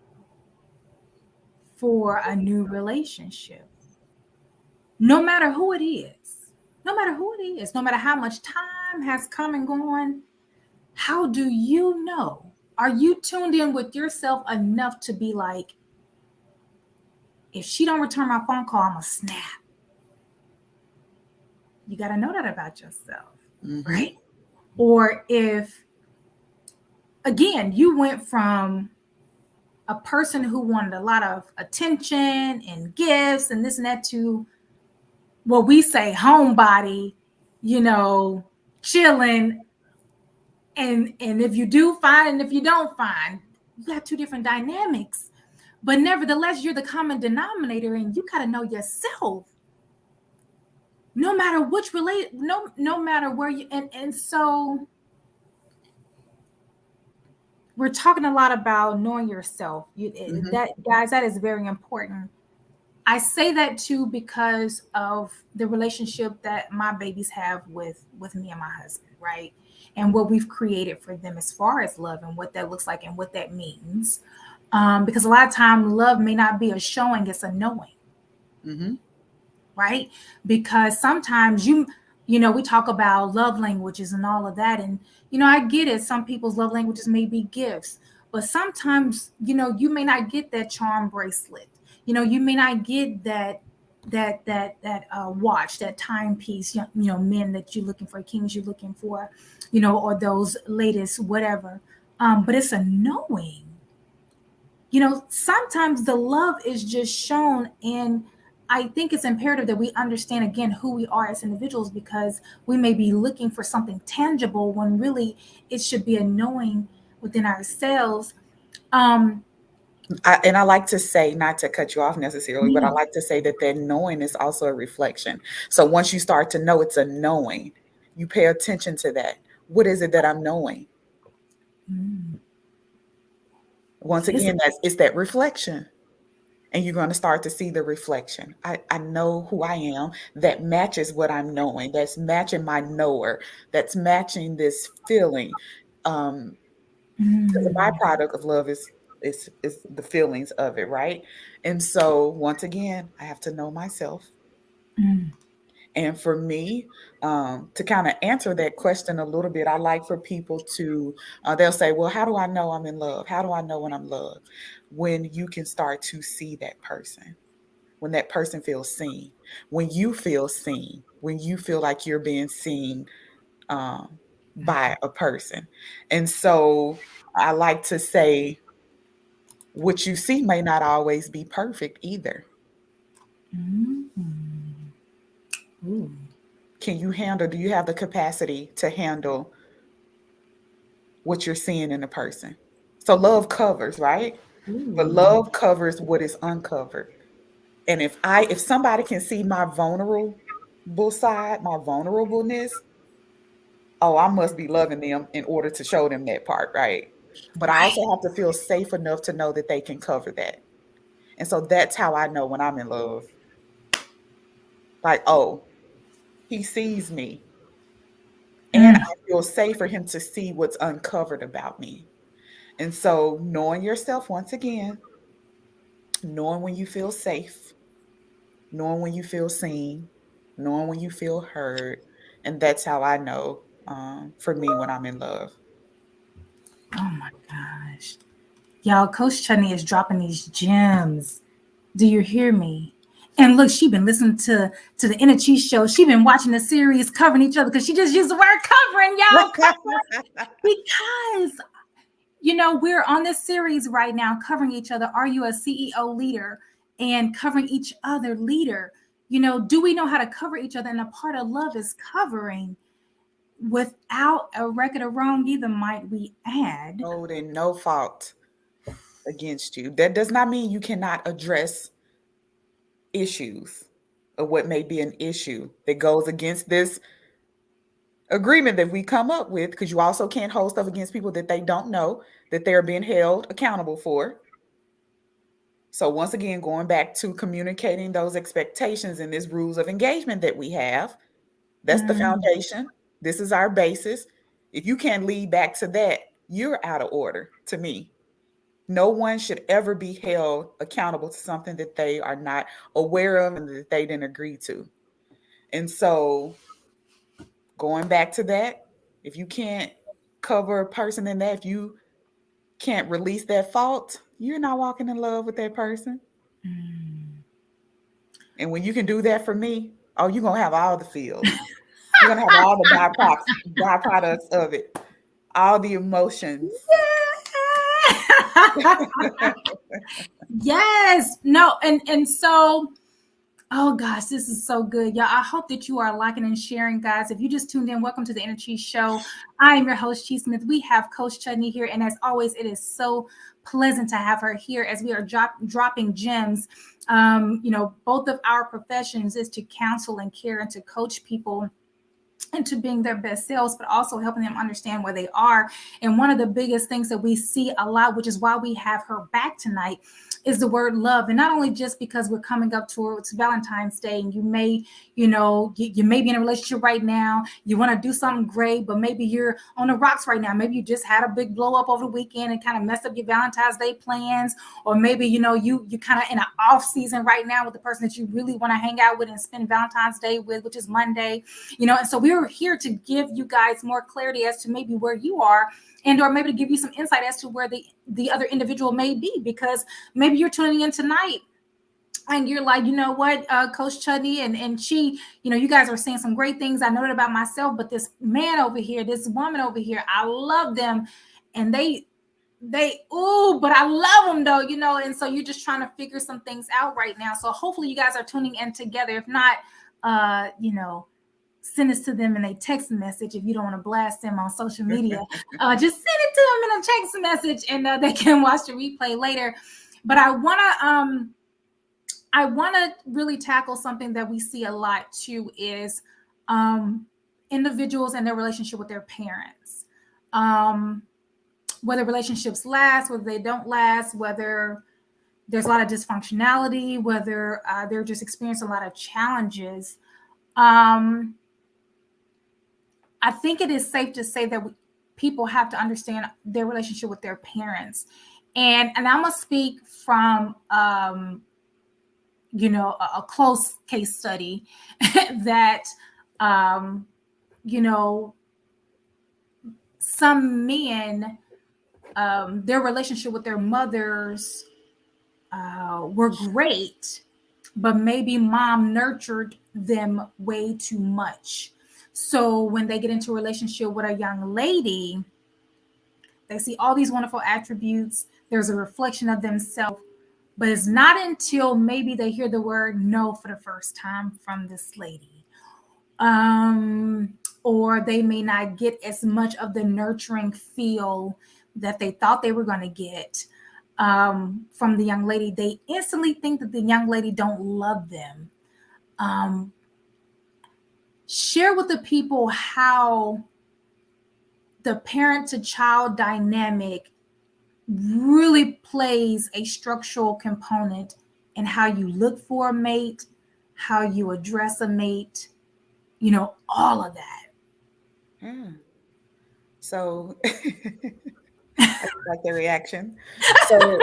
[SPEAKER 2] for a new relationship? No matter who it is, no matter who it is, no matter how much time has come and gone, how do you know? Are you tuned in with yourself enough to be like, if she don't return my phone call, I'm gonna snap. You got to know that about yourself, right? Or if, again, you went from a person who wanted a lot of attention and gifts and this and that to what we say homebody, chilling. And if you do, fine. And if you don't, fine. You got two different dynamics. But nevertheless, you're the common denominator and you got to know yourself. No matter which no matter where you, and so we're talking a lot about knowing yourself. That, guys, that is very important. I say that too because of the relationship that my babies have with me and my husband, right? And what we've created for them as far as love and what that looks like and what that means. Because a lot of time love may not be a showing, it's a knowing. Right? Because sometimes we talk about love languages and all of that. And, I get it. Some people's love languages may be gifts, but sometimes, you may not get that charm bracelet. You may not get that watch, that timepiece, men that you're looking for, kings you're looking for, or those latest, whatever. But it's a knowing, sometimes the love is just shown in, I think it's imperative that we understand again who we are as individuals, because we may be looking for something tangible when really it should be a knowing within ourselves.
[SPEAKER 3] And I like to say, not to cut you off necessarily, but I like to say that knowing is also a reflection. So once you start to know it's a knowing, you pay attention to that. What is it that I'm knowing? Once again, it's that reflection. And you're going to start to see the reflection. I know who I am. That matches what I'm knowing. That's matching my knower. That's matching this feeling. Because the byproduct of love is the feelings of it, right? And so once again, I have to know myself. And for me, to kind of answer that question a little bit, I like for people to, they'll say, well, how do I know I'm in love? How do I know when I'm loved? When you can start to see that person, when that person feels seen, when you feel seen, when you feel like you're being seen by a person. And so I like to say, what you see may not always be perfect either. Can you handle, do you have the capacity to handle what you're seeing in a person. So love covers, right? But
[SPEAKER 2] Ooh.
[SPEAKER 3] love covers what is uncovered. And if somebody can see my vulnerable side, my vulnerableness, oh, I must be loving them in order to show them that part, right? But I
[SPEAKER 2] Right.
[SPEAKER 3] also have to feel safe enough to know that they can cover that. And so that's how I know when I'm in love. Like, oh, he sees me. And
[SPEAKER 2] Mm.
[SPEAKER 3] I feel safe for him to see what's uncovered about me. And so knowing yourself once again, knowing when you feel safe, knowing when you feel seen, knowing when you feel heard. And that's how I know for me when I'm in love.
[SPEAKER 2] Oh my gosh. Y'all, Coach Chutney is dropping these gems. Do you hear me? And look, she been listening to the Inner Cheese show. She been watching the series covering each other because she just used the word covering, y'all. Because we're on this series right now covering each other. Are you a CEO leader? And covering each other leader. Do we know how to cover each other? And a part of love is covering without a record of wrong either, might we add.
[SPEAKER 3] Holding no fault against you. That does not mean you cannot address issues or what may be an issue that goes against this agreement that we come up with, because you also can't hold stuff against people that they don't know that they're being held accountable for. So once again, going back to communicating those expectations and this rules of engagement that we have, that's the
[SPEAKER 2] Mm,
[SPEAKER 3] foundation. This is our basis. If you can't lead back to that, you're out of order to me. No one should ever be held accountable to something that they are not aware of and that they didn't agree to. And so going back to that, if you can't cover a person in that, if you can't release that fault, you're not walking in love with that person.
[SPEAKER 2] mm.
[SPEAKER 3] And when you can do that for me, oh, you're gonna have all the feels. You're gonna have all the byproducts of it, all the emotions.
[SPEAKER 2] Yes. No, and so, oh gosh, this is so good. Yeah, I hope that you are liking and sharing, guys. If you just tuned in, welcome to the Inner Cheese Show. I am your host, Cheese Smith. We have Coach Chutney here, and as always, it is so pleasant to have her here as we are dropping gems. Both of our professions is to counsel and care and to coach people into being their best selves, but also helping them understand where they are. And one of the biggest things that we see a lot, which is why we have her back tonight, is the word love. And not only just because we're coming up towards Valentine's Day, and you may, you may be in a relationship right now, you want to do something great, but maybe you're on the rocks right now. Maybe you just had a big blow up over the weekend and kind of messed up your Valentine's Day plans, or maybe you kind of in an off season right now with the person that you really want to hang out with and spend Valentine's Day with, which is Monday. And so we're here to give you guys more clarity as to maybe where you are, and or maybe to give you some insight as to where the other individual may be, because maybe you're tuning in tonight and you're like, what, Coach Chutney and she, you guys are saying some great things. I know that about myself, but this man over here, this woman over here, I love them, and they but I love them though, and so you're just trying to figure some things out right now. So hopefully you guys are tuning in together. If not, send this to them in a text message. If you don't want to blast them on social media, just send it to them in a text message, and they can watch the replay later. But I want to really tackle something that we see a lot too, is individuals and their relationship with their parents. Whether relationships last, whether they don't last, whether there's a lot of dysfunctionality, whether they're just experiencing a lot of challenges. I think it is safe to say that people have to understand their relationship with their parents. And I'm going to speak from, a close case study that, some men, their relationship with their mothers were great, but maybe mom nurtured them way too much. So when they get into a relationship with a young lady, they see all these wonderful attributes. There's a reflection of themselves, but it's not until maybe they hear the word no for the first time from this lady, um, or they may not get as much of the nurturing feel that they thought they were going to get from the young lady. They instantly think that the young lady don't love them. Um, Share with the people how the parent to child dynamic really plays a structural component in how you look for a mate, how you address a mate, all of that.
[SPEAKER 3] Yeah. So I just like the reaction. So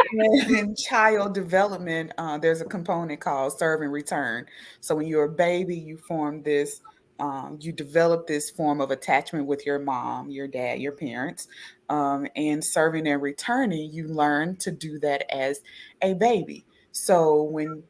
[SPEAKER 3] in child development, there's a component called serve and return. So when you're a baby, you develop this form of attachment with your mom, your dad, your parents, and serving and returning, you learn to do that as a baby. So when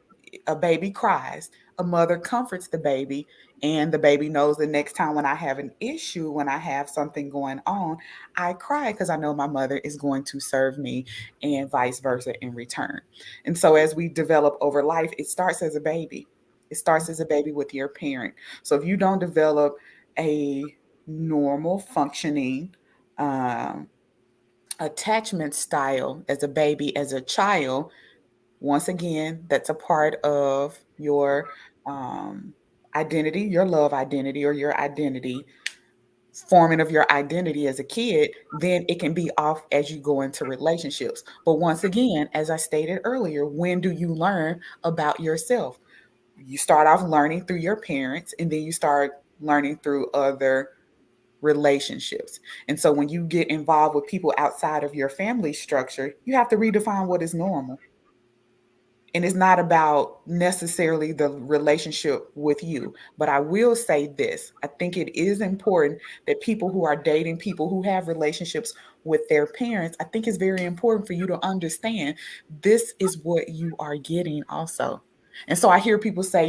[SPEAKER 3] a baby cries, a mother comforts the baby, and the baby knows the next time when I have an issue, when I have something going on, I cry because I know my mother is going to serve me and vice versa in return. And so as we develop over life, it starts as a baby. It starts as a baby with your parent. So if you don't develop a normal functioning um, attachment style as a baby, as a child, once again, that's a part of your um, identity, your love identity, or your identity forming of your identity as a kid, then it can be off as you go into relationships. But once again, as I stated earlier, when do you learn about yourself? You start off learning through your parents, and then you start learning through other relationships. And so when you get involved with people outside of your family structure, you have to redefine what is normal. And it's not about necessarily the relationship with you. But I will say this, I think it is important that people who are dating people who have relationships with their parents, I think it's very important for you to understand this is what you are getting also. And so I hear people say,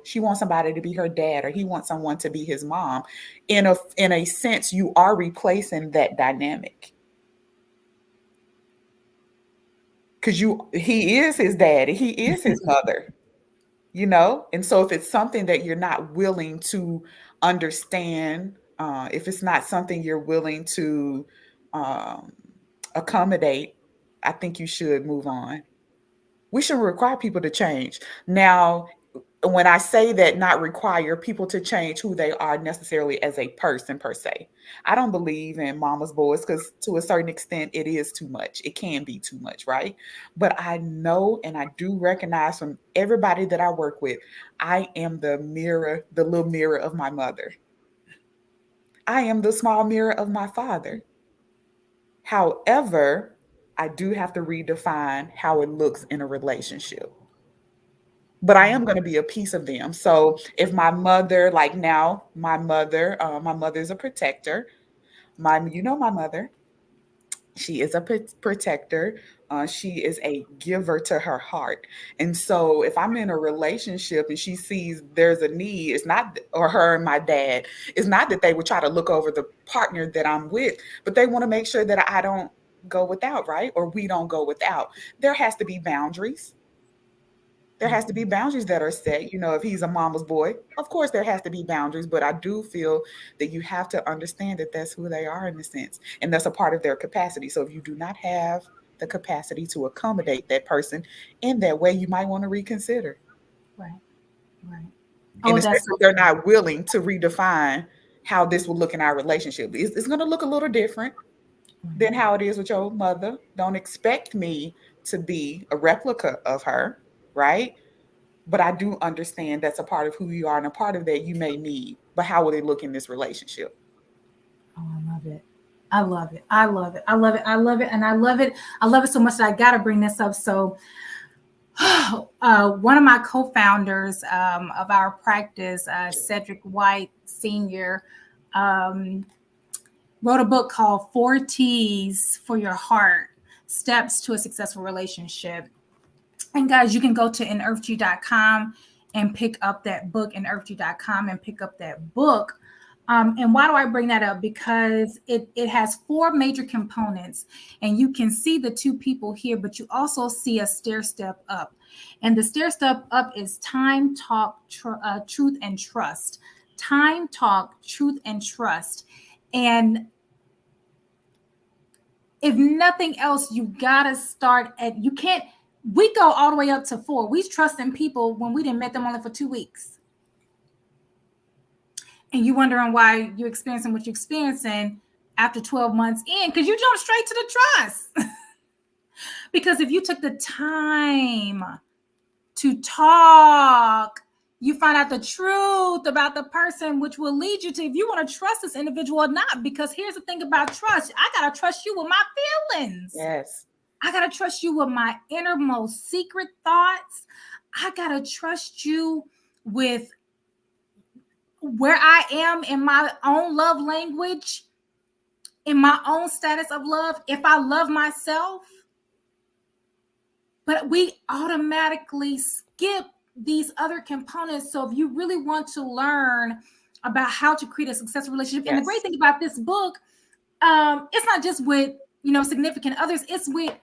[SPEAKER 3] she wants somebody to be her dad, or he wants someone to be his mom. In a sense, you are replacing that dynamic, because he is his daddy, he is his mother. And so if it's something that you're not willing to understand, if it's not something you're willing to um, accommodate, I think you should move on. We should require people to change. Now, when I say that, not require people to change who they are necessarily as a person per se. I don't believe in mama's boys, because to a certain extent it is too much. It can be too much, right? But I know, and I do recognize from everybody that I work with, I am the mirror, the little mirror of my mother. I am the small mirror of my father. However, I do have to redefine how it looks in a relationship, but I am going to be a piece of them. So if my mother, like now, my mother is a protector. My mother, she is a protector. She is a giver to her heart. And so if I'm in a relationship and she sees there's a need, it's not, or her and my dad, it's not that they would try to look over the partner that I'm with, but they want to make sure that I don't go without, right? Or we don't go without. There has to be boundaries. There has to be boundaries that are set. If he's a mama's boy, of course there has to be boundaries, but I do feel that you have to understand that that's who they are in a sense, and that's a part of their capacity. So if you do not have the capacity to accommodate that person in that way, you might want to reconsider.
[SPEAKER 2] Right, right.
[SPEAKER 3] And
[SPEAKER 2] Oh,
[SPEAKER 3] especially
[SPEAKER 2] that's
[SPEAKER 3] if they're not willing to redefine how this will look in our relationship. It's going to look a little different than how it is with your mother. Don't expect me to be a replica of her, right? But I do understand that's a part of who you are, and a part of that you may need. But how will it look in this relationship?
[SPEAKER 2] Oh, I love it. I love it. I love it. I love it. I love it. And I love it. I love it so much that I got to bring this up. So, one of my co-founders of our practice, Cedric White Sr., um, wrote a book called Four T's for Your Heart: Steps to a Successful Relationship. And guys, you can go to inearthg.com and pick up that book, inearthg.com, and pick up that book. And why do I bring that up? Because it has four major components, and you can see the two people here, but you also see a stair step up. And the stair step up is time, talk, truth, and trust. Time, talk, truth, and trust. And if nothing else, you gotta start at, you can't, we go all the way up to 4. We trust in people when we didn't met them only for 2 weeks. And you wondering why you're experiencing what you're experiencing after 12 months in, because you jump straight to the trust. Because if you took the time to talk, you find out the truth about the person, which will lead you to if you want to trust this individual or not. Because here's the thing about trust. I got to trust you with my feelings.
[SPEAKER 3] Yes.
[SPEAKER 2] I got to trust you with my innermost secret thoughts. I got to trust you with where I am in my own love language, in my own status of love, if I love myself. But we automatically skip these other components. So if you really want to learn about how to create a successful relationship, and the great thing about this book, it's not just with, significant others, it's with,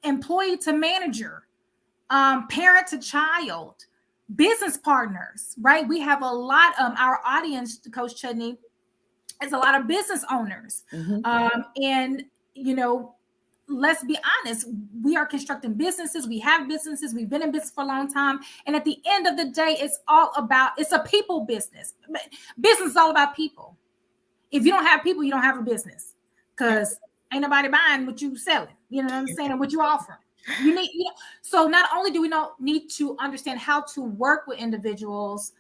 [SPEAKER 2] employee to manager, parent to child, business partners, right? We have a lot of our audience, Coach Chutney, is a lot of business owners. And, let's be honest, we are constructing businesses. We have businesses. We've been in business for a long time. And at the end of the day, it's a people business. Business is all about people. If you don't have people, you don't have a business, because ain't nobody buying what you selling. You know what I'm saying? And what you offering. You need, so not only do we need to understand how to work with individuals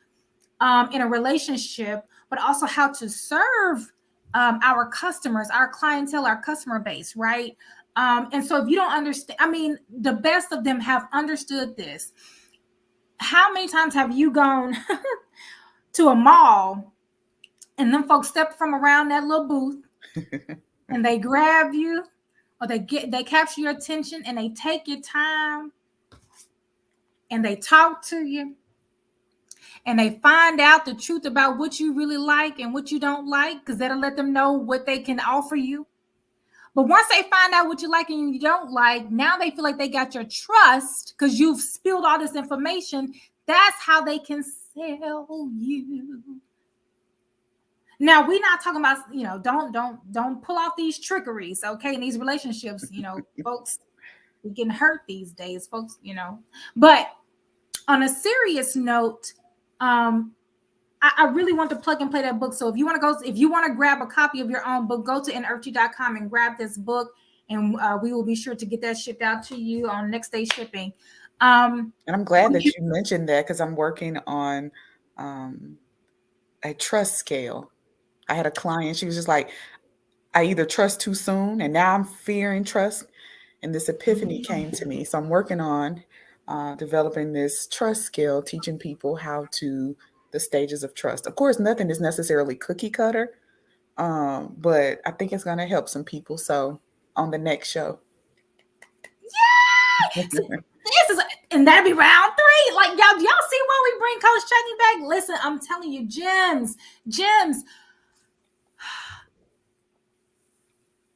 [SPEAKER 2] in a relationship, but also how to serve our customers, our clientele, our customer base, right? And so if you don't understand, the best of them have understood this. How many times have you gone to a mall and them folks step from around that little booth and they grab you, or they capture your attention, and they take your time and they talk to you and they find out the truth about what you really like and what you don't like, because that'll let them know what they can offer you. But once they find out what you like and you don't like, now they feel like they got your trust because you've spilled all this information. That's how they can sell you. Now, we're not talking about, don't pull off these trickeries, okay, in these relationships, folks, we're getting hurt these days, folks, But on a serious note, I really want to plug and play that book. So if you want to grab a copy of your own book, go to nrft.com and grab this book, and we will be sure to get that shipped out to you on next day shipping.
[SPEAKER 3] And I'm glad that you mentioned that, because I'm working on a trust scale. I had a client, she was just like, I either trust too soon, and now I'm fearing trust. And this epiphany came to me. So I'm working on developing this trust scale, teaching people how to the stages of trust. Of course, nothing is necessarily cookie cutter, but I think it's going to help some people. So on the next show.
[SPEAKER 2] Yeah. And that'll be round 3. Like, y'all see why we bring Coach Chutney back? Listen, I'm telling you, gems.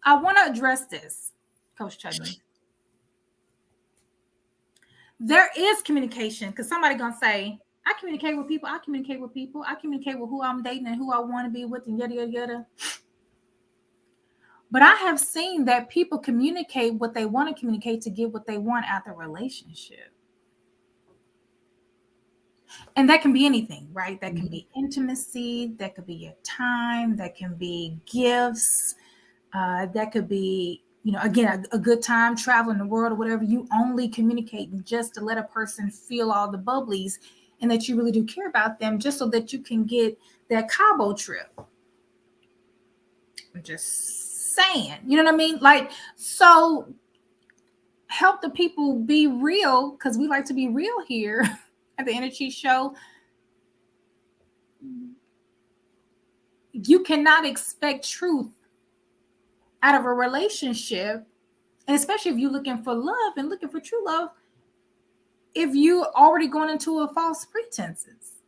[SPEAKER 2] I want to address this, Coach Chutney. There is communication, because somebody going to say, I communicate with people. I communicate with who I'm dating and who I want to be with, and yada, yada, yada. But I have seen that people communicate what they want to communicate to get what they want out of the relationship. And that can be anything, right? That can be intimacy. That could be your time. That can be gifts. That could be, again, a good time traveling the world or whatever. You only communicate just to let a person feel all the bubblies, and that you really do care about them, just so that you can get that Cabo trip. I'm just saying, you know what I mean? Like, so help the people be real, because we like to be real here at the Energy Show. You cannot expect truth out of a relationship, and especially if you're looking for love and looking for true love, if you already going into a false pretenses.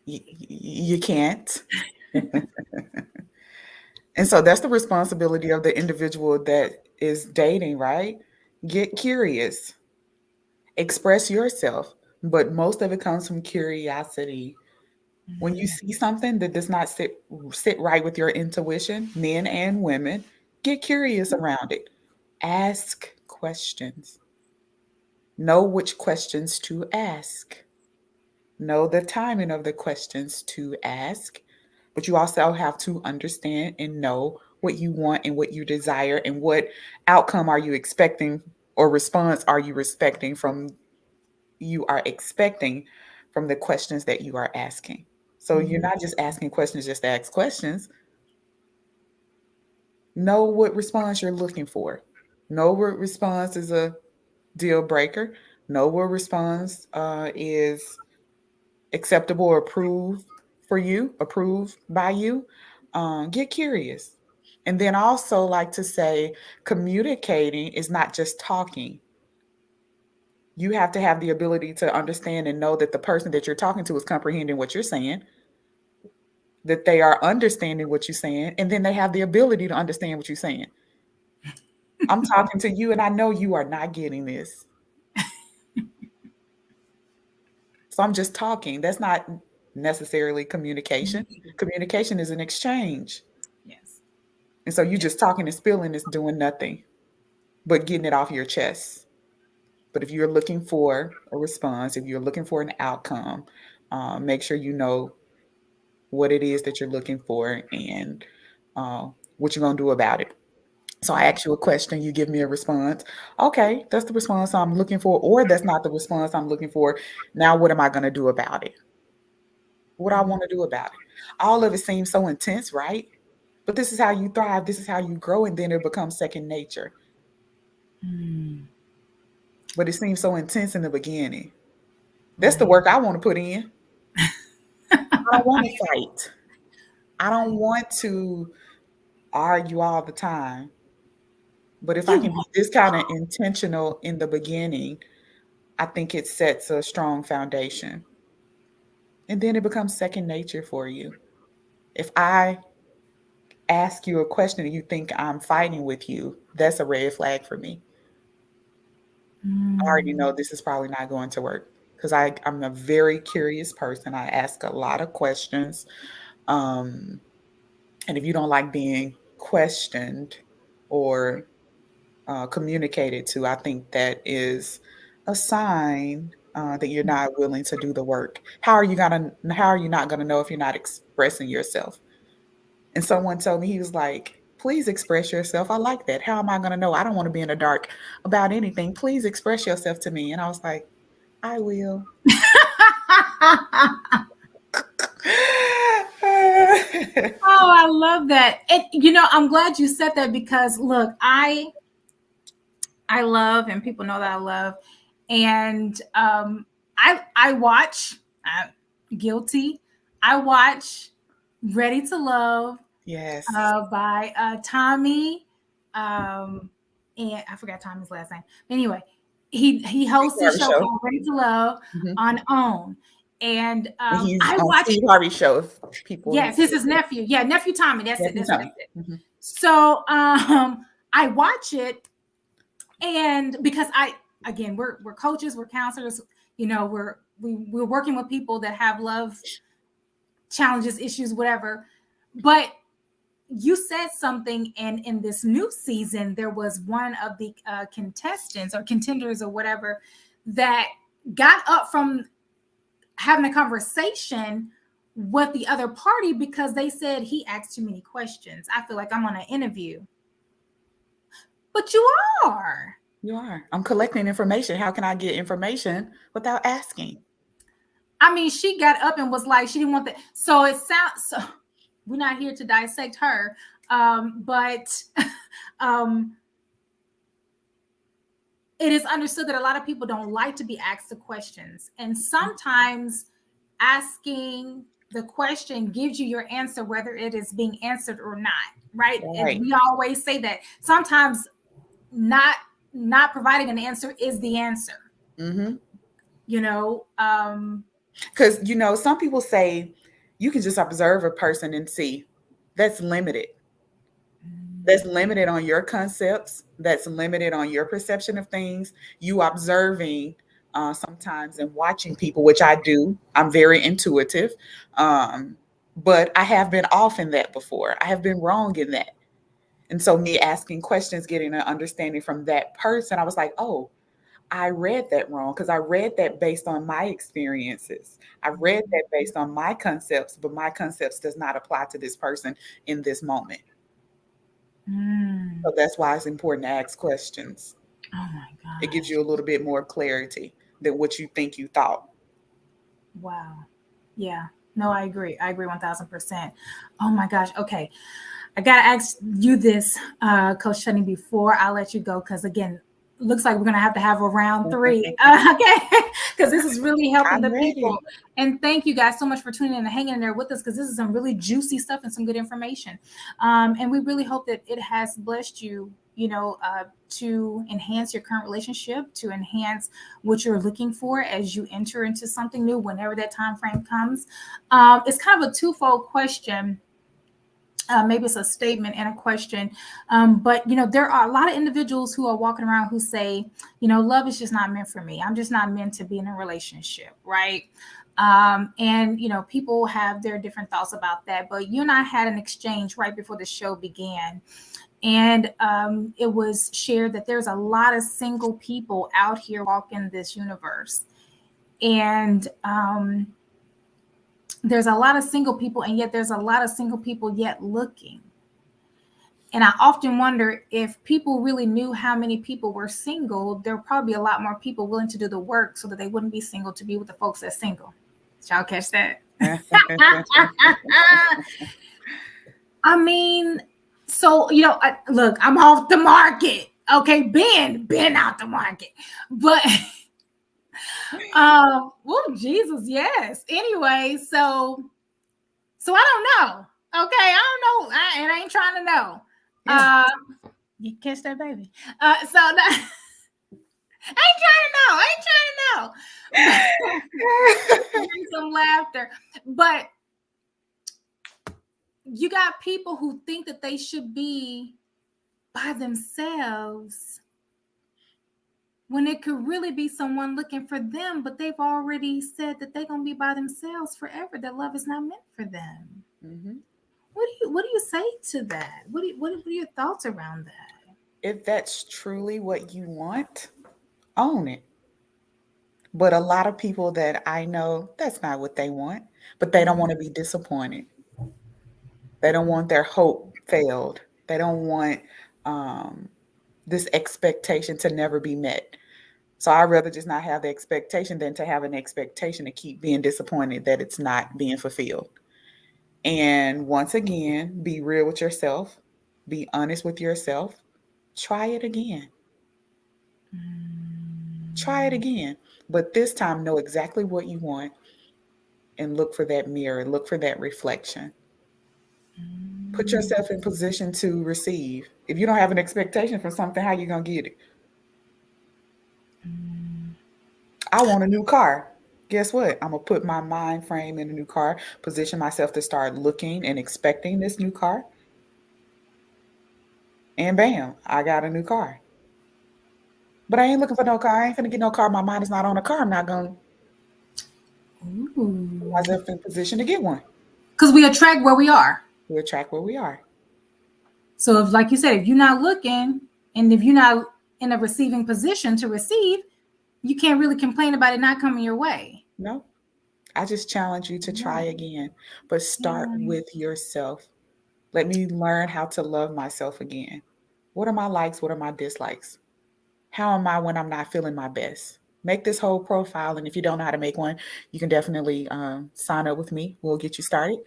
[SPEAKER 3] You can't. And so that's the responsibility of the individual that is dating, right? Get curious. Express yourself, but most of it comes from curiosity. When you
[SPEAKER 2] Mhm.
[SPEAKER 3] see something that does not sit right with your intuition, men and women, get curious around it. Ask questions. Know which questions to ask. Know the timing of the questions to ask. But you also have to understand and know what you want and what you desire and what outcome are you expecting or response are you are expecting from the questions that you are asking. So you're
[SPEAKER 2] Mhm.
[SPEAKER 3] not just asking questions just to ask questions. Know what response you're looking for. Know what response is a deal breaker. Know what response is acceptable or approved by you. Get curious. And then also like to say communicating is not just talking. You have to have the ability to understand and know that the person that you're talking to is comprehending what you're saying, that they are understanding what you're saying, and then they have the ability to understand what you're saying. I'm talking to you and I know you are not getting this. So I'm just talking. That's not necessarily communication. Communication is an exchange.
[SPEAKER 2] Yes.
[SPEAKER 3] And so you
[SPEAKER 2] Yes.
[SPEAKER 3] just talking and spilling is doing nothing but getting it off your chest. But if you're looking for a response, if you're looking for an outcome, make sure you know what it is that you're looking for and uh, what you're going to do about it. So I
[SPEAKER 2] Mhm.
[SPEAKER 3] ask you a question, you give me a response. Okay, that's the response I'm looking for, or that's not the response I'm looking for. Now, what am I going to do about it? What I
[SPEAKER 2] Mhm.
[SPEAKER 3] want to do about it? All of it seems so intense, right? But this is how you thrive. This is how you grow, and then it becomes second nature.
[SPEAKER 2] Mm.
[SPEAKER 3] But it seems so intense in the beginning. That's the
[SPEAKER 2] Right.
[SPEAKER 3] work I want to put in. I don't want to fight. I don't
[SPEAKER 2] Right.
[SPEAKER 3] want to argue all the time. But if I
[SPEAKER 2] You
[SPEAKER 3] can be
[SPEAKER 2] want
[SPEAKER 3] this kind of intentional in the beginning, I think it sets a strong foundation. And then it becomes second nature for you. If I ask you a question and you think I'm fighting with you, that's a red flag for me. I already
[SPEAKER 2] mm.
[SPEAKER 3] know this is probably not going to work because I'm a very curious person. I ask a lot of questions. Um, and if you don't like being questioned or communicated to, I think that is a sign that you're not willing to do the work. How are you not gonna know if you're not expressing yourself? And someone told me, he was like, please express yourself. I like that. How am I gonna know? I don't want to be in the dark about anything. Please express yourself to me. And I was like, I will.
[SPEAKER 2] Oh, I love that. And I'm glad you said that because look, I love, and people know that I love, and I watch. Guilty. I watch Ready to Love
[SPEAKER 3] Yes.
[SPEAKER 2] by Tommy, um, and I forgot Tommy's last name. Anyway, he
[SPEAKER 3] Steve
[SPEAKER 2] hosts this
[SPEAKER 3] Harvey
[SPEAKER 2] show
[SPEAKER 3] show.
[SPEAKER 2] called Ready to Love
[SPEAKER 3] Mhm.
[SPEAKER 2] on OWN, and
[SPEAKER 3] And he's
[SPEAKER 2] I
[SPEAKER 3] on
[SPEAKER 2] watch.
[SPEAKER 3] Steve Harvey show. If people need
[SPEAKER 2] Yes,
[SPEAKER 3] to
[SPEAKER 2] it's
[SPEAKER 3] look
[SPEAKER 2] his
[SPEAKER 3] it up.
[SPEAKER 2] nephew. Yeah, nephew Tommy. That's
[SPEAKER 3] Yes,
[SPEAKER 2] it.
[SPEAKER 3] he's
[SPEAKER 2] That's it. That's
[SPEAKER 3] on.
[SPEAKER 2] it.
[SPEAKER 3] Mhm.
[SPEAKER 2] So I watch it, and because again we're coaches, we're counselors. We're working with people that have love challenges, issues, whatever. But you said something, and in this new season, there was one of the contestants or contenders or whatever that got up from having a conversation with the other party because they said he asked too many questions. I feel like I'm on an interview, but you are.
[SPEAKER 3] You are. I'm collecting information. How can I get information without asking?
[SPEAKER 2] I mean, she got up and was like, she didn't want that. So it sounds so. We're not here to dissect her, but um, it is understood that a lot of people don't like to be asked the questions, and sometimes asking the question gives you your answer, whether it is being answered or not. Right? And
[SPEAKER 3] Right.
[SPEAKER 2] we always say that sometimes not providing an answer is the answer.
[SPEAKER 3] Mm-hmm.
[SPEAKER 2] You know,
[SPEAKER 3] Because, some people say you can just observe a person and see. That's limited. That's limited on your concepts. That's limited on your perception of things. You observing sometimes in watching people, which I do. I'm very intuitive. Um, but I have been off in that before. I have been wrong in that. And so me asking questions, getting an understanding from that person, I was like, oh, I read that wrong because I read that based on my experiences. I read that based on my concepts, but my concepts does not apply to this person in this moment.
[SPEAKER 2] Mm.
[SPEAKER 3] So that's why it's important to ask questions.
[SPEAKER 2] Oh my
[SPEAKER 3] It gives
[SPEAKER 2] gosh.
[SPEAKER 3] you a little bit more clarity than what you think you thought.
[SPEAKER 2] Wow. Yeah. No, I agree. I agree 1000%. Oh my gosh. Okay. I gotta ask you this, Coach Chutney, before I let you go, because again, looks like we're gonna have to have a round three, okay? Because this is really helping
[SPEAKER 3] I'm
[SPEAKER 2] the people.
[SPEAKER 3] ready.
[SPEAKER 2] And thank you guys so much for tuning in and hanging in there with us, because this is some really juicy stuff and some good information. And we really hope that it has blessed you, to enhance your current relationship, to enhance what you're looking for as you enter into something new, whenever that time frame comes. It's kind of a twofold question. Maybe it's a statement and a question. But there are a lot of individuals who are walking around who say, love is just not meant for me. I'm just not meant to be in a relationship, right? And people have their different thoughts about that. But you and I had an exchange right before the show began, and it was shared that there's a lot of single people out here walking this universe, and there's a lot of single people, and yet there's a lot of single people yet looking. And I often wonder, if people really knew how many people were single, there would probably be a lot more people willing to do the work so that they wouldn't be single, to be with the folks that's single. Did y'all catch that? I mean, so look, I'm off the market. Okay, been out the market, but well, Jesus, yes. Anyway, so I don't know. Okay, I don't know, and I ain't trying to know.
[SPEAKER 3] Yeah.
[SPEAKER 2] You catch that, baby? So I ain't trying to know. I ain't trying to know. Some laughter, but you got people who think that they should be by themselves when it could really be someone looking for them, but they've already said that they're gonna be by themselves forever. That love is not meant for them.
[SPEAKER 3] Mhm.
[SPEAKER 2] What do you say to that? What are your thoughts around that?
[SPEAKER 3] If that's truly what you want, own it. But a lot of people that I know, that's not what they want, but they don't want to be disappointed. They don't want their hope failed. They don't want um, this expectation to never be met. So I'd rather just not have the expectation than to have an expectation to keep being disappointed that it's not being fulfilled. And once again, be real with yourself, be honest with yourself, try it again. Try it again. But this time, know exactly what you want and look for that mirror, look for that reflection. Put yourself in position to receive. If you don't have an expectation for something, how you going to get it? I want a new car. Guess what? I'm going to put my mind frame in a new car, position myself to start looking and expecting this new car. And bam, I got a new car. But I ain't looking for no car. I ain't finna get no car. My mind is not on a car. I'm not going to put
[SPEAKER 2] Ooh.
[SPEAKER 3] myself in position to get one.
[SPEAKER 2] Because we attract where we are.
[SPEAKER 3] We attract where we are.
[SPEAKER 2] So if, like you said, if you're not looking, and if you're not in a receiving position to receive, you can't really complain about it not coming your way.
[SPEAKER 3] No, I just challenge you to try again, but start with yourself. Let me learn how to love myself again. What are my likes? What are my dislikes? How am I when I'm not feeling my best? Make this whole profile. And if you don't know how to make one, you can definitely sign up with me. We'll get you started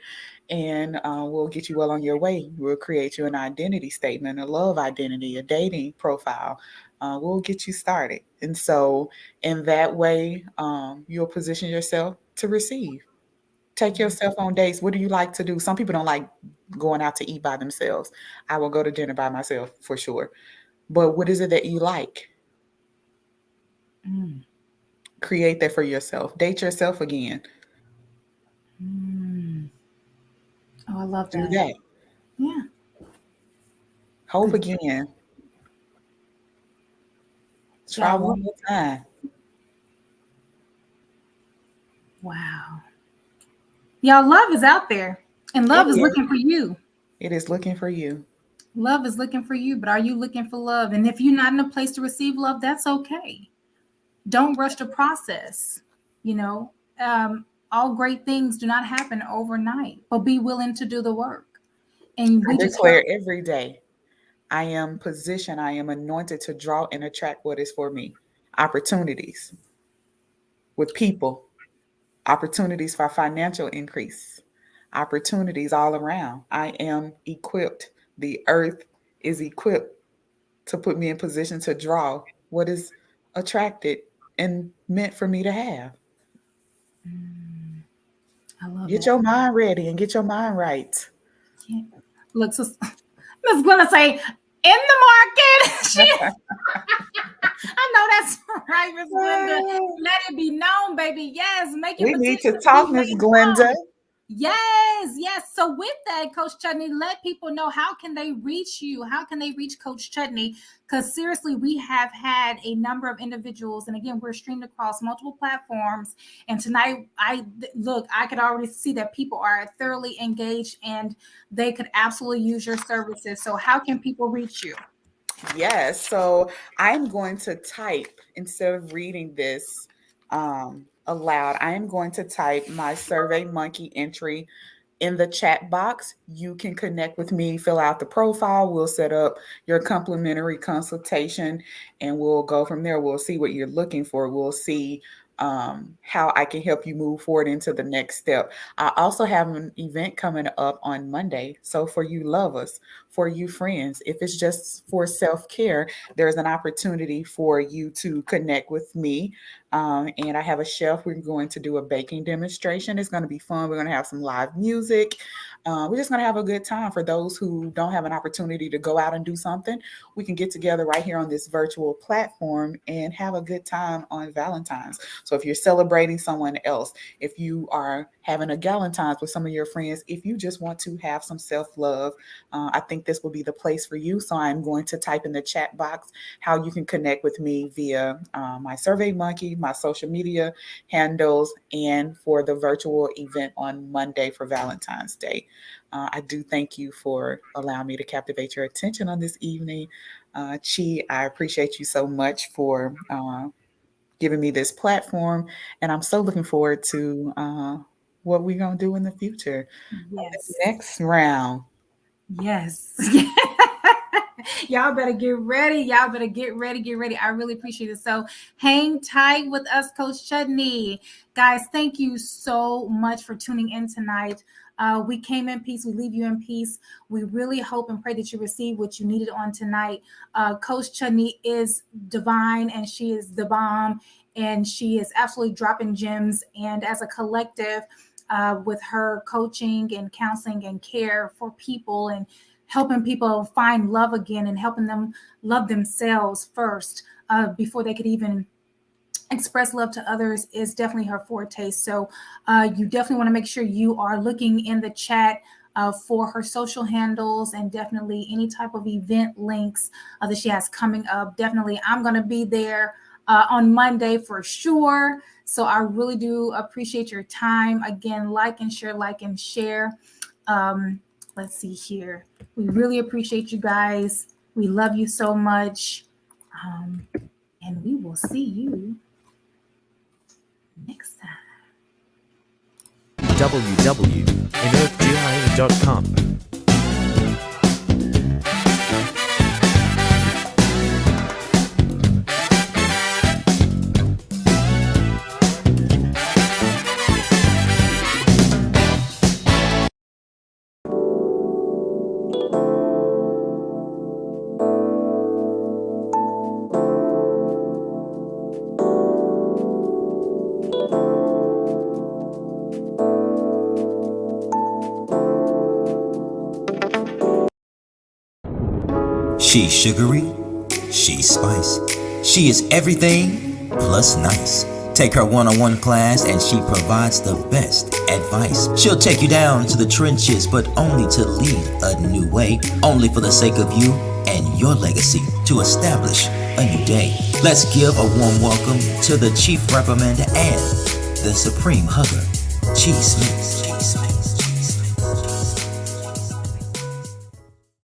[SPEAKER 3] and we'll get you well on your way. We'll create you an identity statement, a love identity, a dating profile. We'll get you started. And so, in that way, you'll position yourself to receive. Take yourself on dates. What do you like to do? Some people don't like going out to eat by themselves. I will go to dinner by myself for sure. But what is it that you like?
[SPEAKER 2] Mm.
[SPEAKER 3] Create that for yourself. Date yourself again.
[SPEAKER 2] Mm. Oh, I love
[SPEAKER 3] Do
[SPEAKER 2] that.
[SPEAKER 3] that.
[SPEAKER 2] Yeah.
[SPEAKER 3] Hope again.
[SPEAKER 2] Yeah,
[SPEAKER 3] Try one more time.
[SPEAKER 2] Wow. Y'all, love is out there, and love is looking for you.
[SPEAKER 3] It is looking for you.
[SPEAKER 2] Love is looking for you, but are you looking for love? And if you're not in a place to receive love, that's okay. Don't rush the process. You know, all great things do not happen overnight, but be willing to do the work. And
[SPEAKER 3] I
[SPEAKER 2] we just
[SPEAKER 3] declare every day, I am positioned, I am anointed to draw and attract what is for me. Opportunities with people, opportunities for financial increase, opportunities all around. I am equipped. The earth is equipped to put me in position to draw what is attracted and meant for me to have.
[SPEAKER 2] I love
[SPEAKER 3] Get
[SPEAKER 2] it.
[SPEAKER 3] your mind ready and get your mind right.
[SPEAKER 2] Yeah. Look, so Miss Glenna say in the market. I know that's right, Miss Glenda. Let it be known, baby. Yes, make your
[SPEAKER 3] We need
[SPEAKER 2] petition
[SPEAKER 3] to talk,
[SPEAKER 2] be
[SPEAKER 3] Miss
[SPEAKER 2] made
[SPEAKER 3] Glenda.
[SPEAKER 2] known. Yes. So with that, Coach Chutney, let people know, how can they reach you? How can they reach Coach Chutney? Because seriously, we have had a number of individuals, and again, we're streamed across multiple platforms. And tonight, I could already see that people are thoroughly engaged, and they could absolutely use your services. So how can people reach you?
[SPEAKER 3] Yes. So I'm going to type, instead of reading this aloud, I am going to type my Survey Monkey entry in the chat box. You can connect with me, fill out the profile. We'll set up your complimentary consultation and we'll go from there. We'll see what you're looking for. We'll see how I can help you move forward into the next step. I also have an event coming up on Monday. So for you lovers, for you friends, if it's just for self-care, there's an opportunity for you to connect with me. And I have a chef. We're going to do a baking demonstration. It's going to be fun. We're going to have some live music. We're just going to have a good time. For those who don't have an opportunity to go out and do something, we can get together right here on this virtual platform and have a good time on Valentine's. So if you're celebrating someone else, if you are having a Galentine's with some of your friends, if you just want to have some self-love, I think this will be the place for you. So I'm going to type in the chat box how you can connect with me via my Survey Monkey, my social media handles, and for the virtual event on Monday for Valentine's Day. I do thank you for allowing me to captivate your attention on this evening. Chi, I appreciate you so much for giving me this platform, and I'm so looking forward to what we're going to do in the future.
[SPEAKER 2] Yes.
[SPEAKER 3] Next round.
[SPEAKER 2] Yes. Y'all better get ready. Y'all better get ready. I really appreciate it. So hang tight with us, Coach Chutney. Guys, thank you so much for tuning in tonight. We came in peace. We leave you in peace. We really hope and pray that you receive what you needed on tonight. Coach Chutney is divine, and she is the bomb, and she is absolutely dropping gems. And as a collective, with her coaching and counseling and care for people and helping people find love again and helping them love themselves first before they could even express love to others, is definitely her forte. So you definitely want to make sure you are looking in the chat for her social handles, and definitely any type of event links that she has coming up. Definitely, I'm going to be there on Monday for sure. So I really do appreciate your time. Again, like and share. Let's see here. We really appreciate you guys. We love you so much. And we will see you next time.
[SPEAKER 4] www.energy.com
[SPEAKER 1] She's sugary, she's spice. She is everything plus nice. Take her one-on-one class and she provides the best advice. She'll take you down to the trenches, but only to lead a new way. Only for the sake of you and your legacy, to establish a new day. Let's give a warm welcome to the Chief Reprimand and the supreme hugger, Cheese Smith.